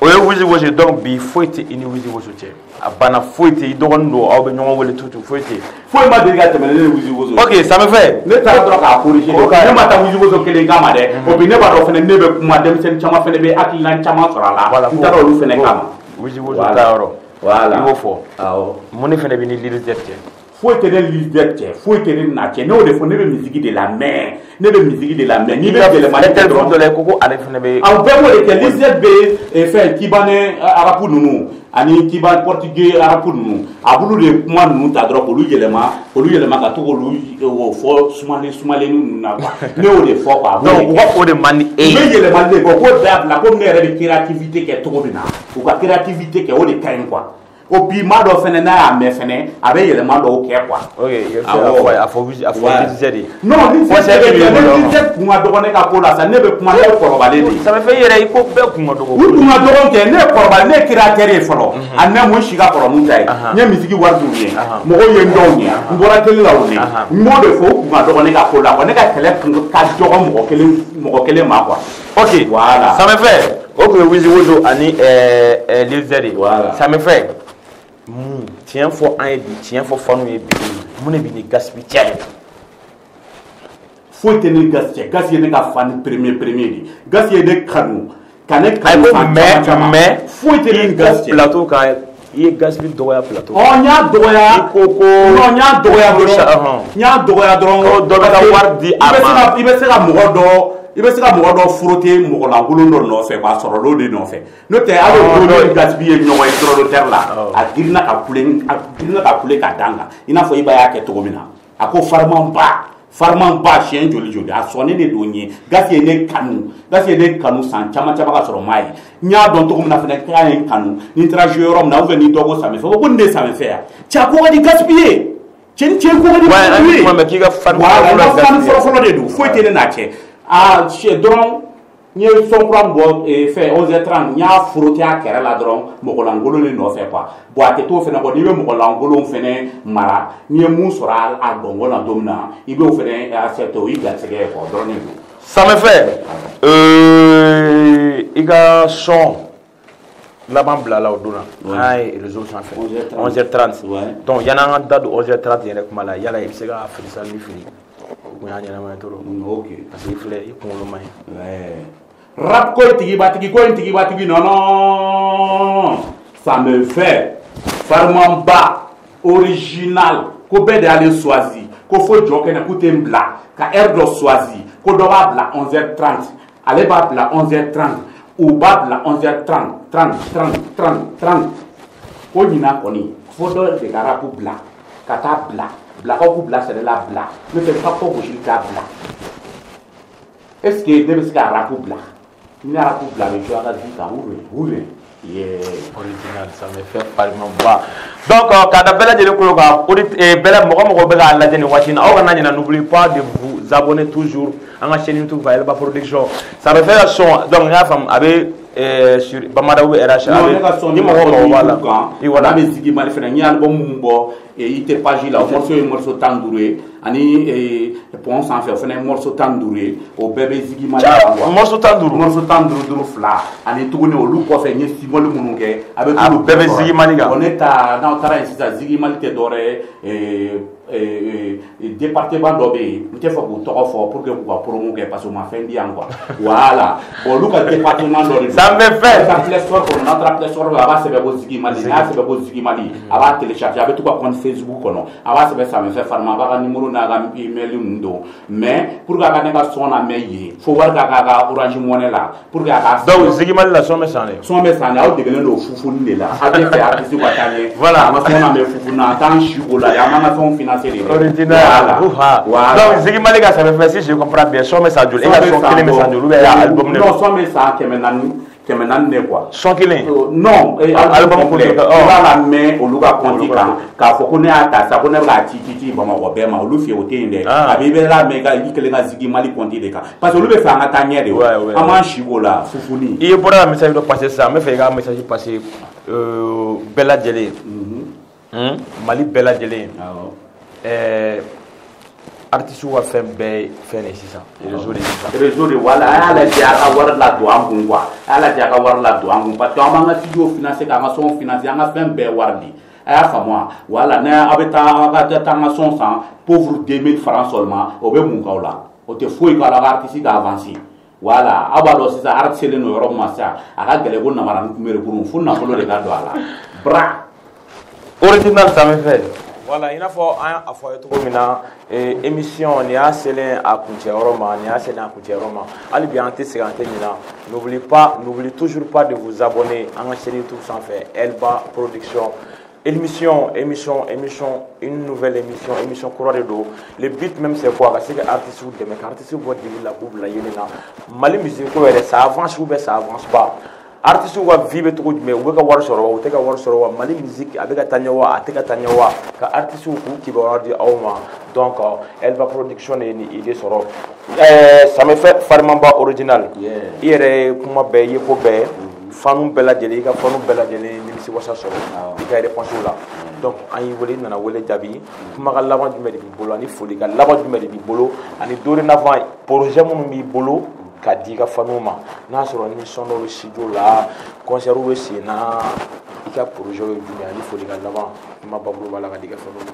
Speaker 1: o ye Wizi Wozo donc bi foyi tɛ i ni Wizi Wozo cɛ a banna foyi tɛ i dɔgɔnin don aw bɛ ɲɔgɔn wele tutu foyi tɛ
Speaker 3: foyi ma deli ka tɛmɛ ne ni Wizi Wozo
Speaker 1: ok ça me fait
Speaker 3: ne taara dɔrɔn k'a corriger ne ma taa Wizi Wozo kelen kama dɛ o bi ne b'a dɔn fɛnɛ ne bɛ kuma denmisɛnnin caman fɛnɛ bɛ hakilina caman sɔrɔ a la n taara olu fɛnɛ kama
Speaker 1: Wizi Wozo ta yɔrɔ
Speaker 3: voilà
Speaker 1: i b'o fɔ
Speaker 3: awɔ
Speaker 1: mun de fɛnɛ bɛ ni Lizette cɛ
Speaker 3: foyi tɛ ne Lizette cɛ foyi tɛ ne na cɛ ne y'o de fɔ ne bɛ musique de la mɛn n'i bɛ yɛlɛma ne tɛ dɔrɔn
Speaker 1: dɔ la ko ale fɛnɛ bɛ
Speaker 3: aw bɛɛ b'o de kɛ Lizette bɛ fɛn Kibanɛ arabu ninnu ani Kiban portugais arabu ninnu a b'olu de kuma ninnu ta dɔrɔn k'olu yɛlɛma ka to k'olu fɔ sumalenni ninnu na quoi ne y'o de fɔ quoi
Speaker 1: donc u ka o de man di e ye
Speaker 3: u bɛ yɛlɛmali de kɔ k'o dabila komi ne yɛrɛ bɛ créativité kɛ cogo min na u ka créativité kɛ o de ka ɲi quoi o bi ma dɔ fɛnɛ n'a y'a mɛn fɛnɛ a bɛ yɛlɛma dɔw kɛ quoi.
Speaker 1: ok a fɔ de.
Speaker 3: non ni se kun ka dɔgɔ ne ka ko la sa ne bɛ kuma ne ye kɔrɔbalen de.
Speaker 1: ça me fait yɛrɛ i ko bɛɛ kun ka dɔgɔ.
Speaker 3: u kun ka dɔgɔ kɛ ne ye kɔrɔbalen ne ye créateur ye fɔlɔ a ne mun si ka kɔrɔ mun ta ye n ye misiki wari d'u ye mɔgɔw ye n dɔw ye n bɔra télé la o ye n b'o de fɔ u kun ka dɔgɔ ne ka ko la quoi ne ka kɛlɛ kun ka dɔgɔ mɔgɔ kelen ma quoi.
Speaker 1: ok
Speaker 3: voilà
Speaker 1: ça me fait o kun ye Wizi Wozo ani Lil Z de.
Speaker 3: voilà
Speaker 1: ça me fait tiɲɛ fɔ an ye bi tiɲɛ fɔ fanu ye bi mun de bi ni Gaspi cɛ de.
Speaker 3: foyi tɛ ne Gasi cɛ Gasi ye ne ka fan premier de Gasi ye ne kanu ka ne kanu
Speaker 1: mais
Speaker 3: foyi tɛ ne Gasi cɛ
Speaker 1: plateau kan i ye Gaspi dɔgɔya plateau.
Speaker 3: n y'a dɔgɔya
Speaker 1: i ko
Speaker 3: non n y'a dɔgɔya dɔrɔn
Speaker 1: dɔ bɛ ka wari di a ma
Speaker 3: i bɛ se ka mɔgɔ dɔ frotter mɔgɔ lankolon dɔ nɔfɛ k'a sɔrɔ l'o de nɔfɛ n'o tɛ hali o don ni Gaspi ye ɲɔgɔn ye trottoir la a girinna ka kule ka dan kan i n'a fɔ i ba y'a kɛ cogo min na a ko Farman ba siɲɛ joli a sɔnnen de don ye Gasi ye ne kanu san caman ka sɔrɔ maa ye n y'a dɔn cogo min na fɛnɛ k'a ye n kanu ni n taara jouer yɔrɔ min na ou bien ni dɔ ko Samifɛ ko nin de ye Samifɛ yan cɛ a ko ka di Gaspi ye cɛ ko ka di Gaspi ye
Speaker 1: k'i ka fan
Speaker 3: fɔlɔ de don foyi tɛ ne n'a cɛ dɔrɔn n ye son kura min bɔ fɛ 11h30 n y'a frotter a kɛrɛ la dɔrɔn mɔgɔlankolon de nɔfɛ quoi bon a tɛ t'o fɛnɛ kɔ n'i bɛ mɔgɔlankolon fɛnɛ mara n'i ye mun sɔrɔ a gɔngɔn na don min na i b'o fɛnɛ accepter o y'i garisɛgɛ ye quoi dɔrɔn de don.
Speaker 1: ça me fait i ka son laban bilala o don na an ye réseau sanfɛ 11h30 donc yan'an ka da don 11h30 yɛrɛ kuma la yala i bɛ se ka freestyle min fili o y'a ɲɛnamaya trop
Speaker 3: ok
Speaker 1: parce que i filɛ i kunkolo ma ɲi.
Speaker 3: rap ko in tigibatigi non ça me fait Farman ba original ko bɛɛ de y'ale choisi ko fo jɔ kɛnɛ k'u tɛ n bila ka heure dɔ choisi ko dɔ b'a bila 11h30 ale b'a bila 11h30 u b'a bila 11h30 ko ɲinan kɔni fo dɔ de ka rap bila ka taa bilakaw k'u bila sɛnɛla bila n'o tɛ ka fɔ gosili k'a bila est ce que ne bɛ se ka rap bila ni rap bila bɛ jɔ a ka di kan wure
Speaker 1: original ça me fait Farman ba donc k'a da bɛɛ lajɛlen kulo kan mɔgɔ bɛ k'a lajɛ nin waati in na aw kana ɲinɛ n'oubliez pas de vous abonner toujours an ka chaîne YouTube kan Elba Production ça me fait la son donc n y'a faamu a bɛ sur Bamada ou RH
Speaker 3: ni mɔgɔ b'a la i wala bɛ Ziggy Marley fɛnɛ n ye album mun bɔ i tɛ page la o morceau ye morceau 15 ye ani pont sanfɛ o fɛnɛ ye morceau 15 ye o bɛɛ bɛ Ziggy Marley kan quoi
Speaker 1: morceau
Speaker 3: 15 fila ani tuguni olu kɔfɛ n ye symbole minnu kɛ a bɛ
Speaker 1: bɛɛ bɛ Ziggy Marley kan
Speaker 3: ne ta n'aw taara yen sisan Ziggy Marley tɛ dɔwɛrɛ ye département dɔ bɛ yen n tɛ fɛ k'u tɔgɔ fɔ pour que k'u ka promo kɛ parce que u ma fɛn di yan quoi voilà bon olu ka département dɔ de
Speaker 1: ça me fait
Speaker 3: Play Store kɔnɔ n'a taara Play Store la a b'a sɛbɛn ko Ziggy Marley n'a y'a sɛbɛn ko Ziggy Marley a b'a télécharger a bɛ to ka compte Facebook kɔnɔ a b'a sɛbɛn Samifɛ Farman a b'a ka numéro n'a ka email ninnu don mais pour que a ka ne ka son lamɛn yen fo wari ka k'a ka Orange Money la pour que a ka
Speaker 1: donc Ziggy Marley la son bɛ san de
Speaker 3: son bɛ san de aw degelen don fufuni de la a bɛ fɛ artiste ka taa ɲɛ
Speaker 1: voilà
Speaker 3: an ka son lamɛn fufuni na an t'an si o la an b'an ka fɛnw financer de
Speaker 1: original donc Ziggy Marley ka ça me fait si je comprends bien son bɛ san joli e ka son kelen bɛ san joli ou bien album ne
Speaker 3: non son bɛ san 400 ne quoi
Speaker 1: son kelen
Speaker 3: non album complet i b'a la mɛn olu ka compte kan k'a fɔ ko ne y'a ta sa ko ne bɛ k'a ci Bamakɔ bɛɛ ma olu fɛ o tɛ yen dɛ a bɛ i bɛ la mɛn i kelen ka Ziggy Marley compte de kan parce que olu bɛ fɛ an ka taa ɲɛ de o an m'an si o la fufuni
Speaker 1: i ye bɔra ka message dɔ passer sisan n bɛ fɛ i ka message passer bɛɛ lajɛlen Mali bɛɛ lajɛlen artiste ka fɛn bɛɛ fɛn de sisan réseau de
Speaker 3: wala a y'a lajɛ a ka wari ladon an kun quoi a y'a lajɛ a ka wari ladon an kun parce que an b'an ka studio financer k'an ka son financer an ka fɛn bɛɛ wari di a y'a faamu wa wala n'a a bɛ taa an ka son san pauvre 2000 francs seulement o bɛ mun k'aw la o tɛ foyi k'aw la ka artiste ka avancer voilà aw b'a dɔn sisan artiste len don yɔrɔ min ma sisan a ka gɛlɛn ko namara kunbɛrɛkurun fo nafolo de ka don a la bra
Speaker 1: original ça me fait voilà i n'a fɔ an y'a fɔ a ye cogo min na émission nin y'a selen a kuncɛyɔrɔ ma hali bi an tɛ segin an tɛ ɲinɛ n'oublie toujours pas de vous abonner an ka chaîne YouTube sanfɛ Elba Production émission une nouvelle émission kura de don le but même c'est quoi ka se ka artiste dɛmɛ ka artiste bɔ dili la k'u bila yeli la Mali musique ko yɛrɛ ça avance ou bien ça avance pas artiste wa vie be togo jume u be ka war soro u te ka war soro wa Mali musique a be ka tanya wa a te ka tanya wa ka artiste ku ki ba di awma donc Elva production ni idée soro ça me fait Farmamba original yere kuma be ye ko be fanu bela jeli ka fanu bela jeli ni si wasa soro i ka réponse la donc an yi wele nana wele jabi kuma ka laban jumɛn de b'i bolo ani foli ka laban jumɛn de b'i bolo ani dorénavant projet minnu b'i bolo ka di ka fanu ma n'a sɔrɔ ni son dɔ bɛ studio la concert bɛ sen na i ka projet ye jumɛn ani foli ka laban kuma babulu b'a la ka di ka fanu ma.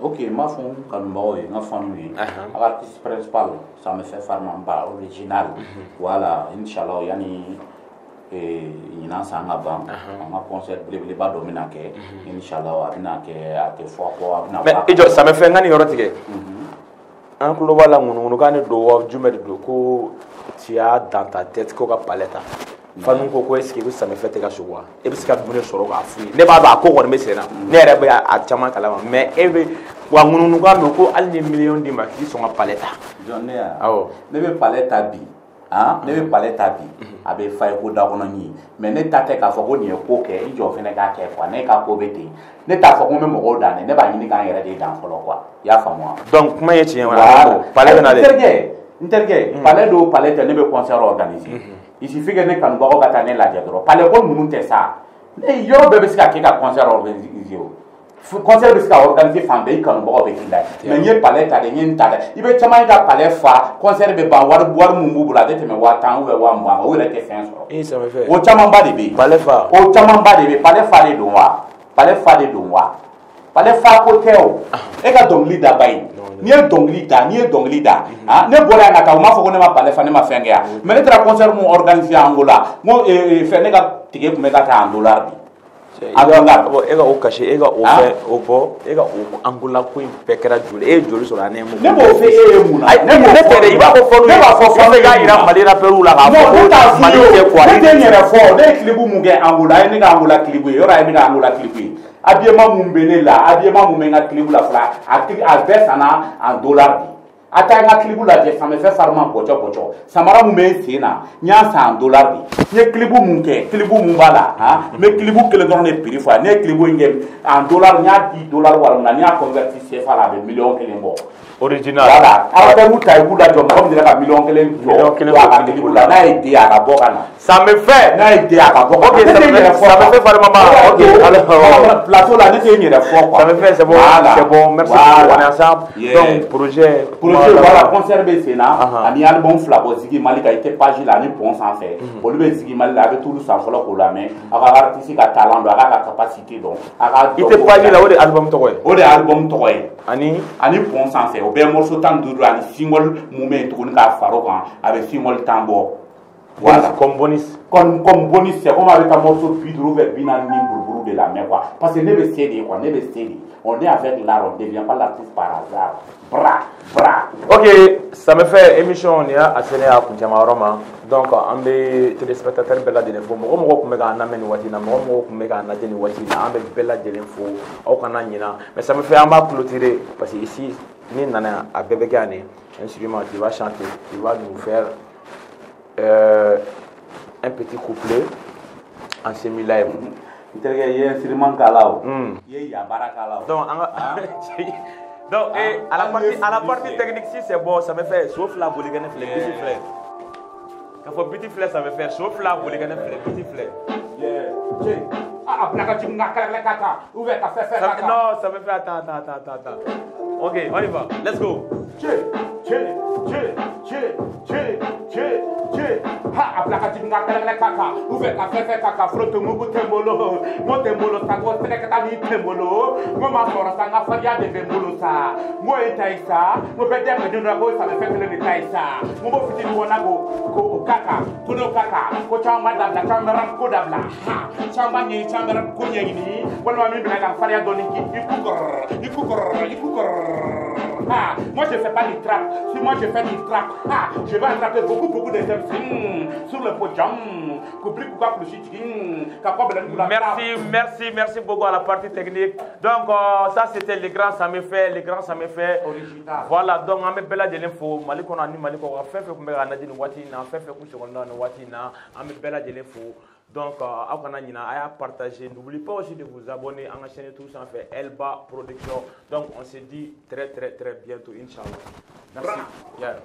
Speaker 2: Ok, ma fond kanubagaw ye n ka fanu ye a ka artiste principal ça me fait Farmamba original voilà inchallah yani ɲinan san ka ban an ka concert belebeleba dɔ bɛna kɛ inchallah a bɛna kɛ a tɛ fɔ kɔ a bɛna.
Speaker 1: mais i jɔ ça me fait n ka nin yɔrɔ tigɛ an tulo b'a la ŋunuŋunukan de don wa jumɛn de don ko tu as dans ta tête ko ka palais ta fanu ko ko est ce que ça me fait tɛ ka so wa e bɛ se ka dumuni sɔrɔ k'a f'u ye ne b'a dɔn a ko kɔni bɛ sen na ne yɛrɛ bɛ a caman kalama mais e bɛ wa ŋunuŋunukan mɛn ko hali ni million d'i ma k'i sɔn ka palais ta.
Speaker 2: jɔn ne ya ne bɛ palais ta bi ne bɛ palais ta bi a bɛ fa ye ko dakɔnɔni mais ne ta tɛ k'a fɔ ko nin ye ko kɛ i jɔ fɛnɛ k'a kɛ quoi ne ka ko bɛ ten ne t'a fɔ ko n bɛ mɔgɔw dan dɛ ne b'a ɲini k'an yɛrɛ de dan fɔlɔ quoi i y'a faamu wa. donc kuma ye tiɲɛ wa palais bɛ na de. n terikɛ palais do palais tɛ ne bɛ concert organiser il suffit que ne kanubagaw ka taa ne lajɛ dɔrɔn palais ko ninnu tɛ sa ne yɔrɔ bɛɛ bɛ se ka kɛ ka concert organiser o concert bɛ se ka organiser fan bɛɛ i kanubagaw bɛ k'i la mais n ye palais ta de n ye n ta dɛ i bɛ caman ye ka palais fa concert bɛ ban wari mun b'u bolo a tɛ tɛmɛ 50,000 ou bien 20,000 kan o yɛrɛ tɛ fɛn sɔrɔ o camanba de bɛ yen
Speaker 1: palais fa
Speaker 2: o camanba de bɛ yen palais fa de don wa palais fa de don wa palais fa ko tɛ o e ka dɔnkili da ba ye n'i ye dɔnkili da ne bɔra yan ka taa u m'a fɔ ko ne ma palais fa ne ma fɛn kɛ yan mais ne taara concert mun organiser Angola n ko fɛn ne ka tige tun bɛ ka taa en dollar bi.
Speaker 1: e ka o kasi e ka o fɛ o bɔ e ka o Angola ko in bɛɛ kɛra joli e ye joli sɔrɔ a ne mun.
Speaker 2: ne b'o fɛ e ye mun na.
Speaker 1: ne tɛ dɛ i b'a fɔ fɔlɔ ne b'a fɔ fɔlɔ i k'a yira Mali rappeurs la k'a fɔ ko Mali tɛ quoi.
Speaker 2: ne tɛ n yɛrɛ fɔ ne ye clip mun kɛ Angola a ye ne ka Angola clip ye yɔrɔ a ye ne ka Angola clip ye habillement mun bɛ ne la habillement mun bɛ n ka clip la fɔlɔ a bɛɛ sanna en dollar bi. a taa n ka clip lajɛ ça me fait Farman bɔcɔ samara mun bɛ n sen na n y'a san en dollar de n ye clip mun kɛ clip mun b'a la n bɛ clip kelen dɔrɔn de prix fɔ ne ye clip in kɛ en dollar n y'a di dollar wari min na n y'a converti CFA la a bɛ miliyɔn 1 bɔ. original voilà arabu ta i b'u lajɔ mɔgɔ min sera ka miliyɔn 1 jɔ a ka clip la n'a ye den a ka bɔ ka na. ça me fait n'a ye den a ka bɔ ka na. ok ça me fait Farmamba ok alors plateau la ne tɛ n yɛrɛ fɔ quoi. ça me fait c'est bon merci beaucoup on est ensemble donc projet voilà concert bɛ sen na ani album 2 bɔ Ziggy Mali kan i tɛ page la ani pont sanfɛ olu bɛ Ziggy Mali la a bɛ t'olu san fɔlɔ k'o lamɛn a ka artiste ka talent dɔn a k'a ka capacité dɔn a ka. i tɛ page la o de album tɔgɔ ye. o de album tɔgɔ ye. ani pont sanfɛ o bɛɛ morceau 15 ani single mun bɛ yen tuguni k'a fara o kan a bɛ single 10 bɔ. voilà comme bonus c'est comme a bɛ taa morceau 50 ou bien 40 ni buruburu de la mɛn quoi parce que ne bɛ se de quoi ne bɛ se de on est avec l'art on devient pas l'artiste par hasard. Bra. Ok, ça me fait émission ni a sene a kuncama yɔrɔ ma donc an bɛ téléspectateur bɛɛ lajɛlen fo mɔgɔ tun bɛ k'an lamɛn nin waati in na mɔgɔ tun bɛ k'an lajɛ nin waati in na an bɛ bɛɛ lajɛlen fo aw kana ɲina mais ça me fait an b'a clôturer parce que ici ni nana a bɛɛ bɛ kɛ yan de instrument tu vas chanter tu vas nous faire un petit couplet en semi live. n terikɛ i ye instrument k'a la o i ye yabara k'a la o. donc an ka donc à la partie technique si c'est bon ça me fait sauf la boli gane filɛ biti filɛ k'a fɔ biti filɛ ça me fait sauf la boli gane filɛ biti filɛ. Non, ça me fait attends. Ok, on y va. Let's go. Ha aplaka jinga kala kaka uve ka fefe kaka froto mugu tembolo mo tembolo ta go tere ka ni tembolo mo ma fora sa nga faria de bembolo sa mo itaisa mo be de me dun go sa me fefe le itaisa mo bo fiti ni wona go kaka kuno kaka ko chamba dabla chamba ko dabla ha chamba ni chamba ko nyini wala mi bina ka faria doni ki ikukor ah moi je fais pas du trap si moi je fais du trap ah je vais attraper beaucoup de MC sur le podium. Merci beaucoup à la partie technique. Donc ça c'était les grands ça me fait original. Voilà donc on met bella de l'info Maliko na ni Maliko fait que me na dini wati na fait que seconde na wati na on met bella de l'info
Speaker 1: Donc, à partager. N'oubliez pas aussi de vous abonner à la chaîne tous en fait Elba Production. Donc, on se dit très bientôt, Inch'Allah. Merci. Yeah.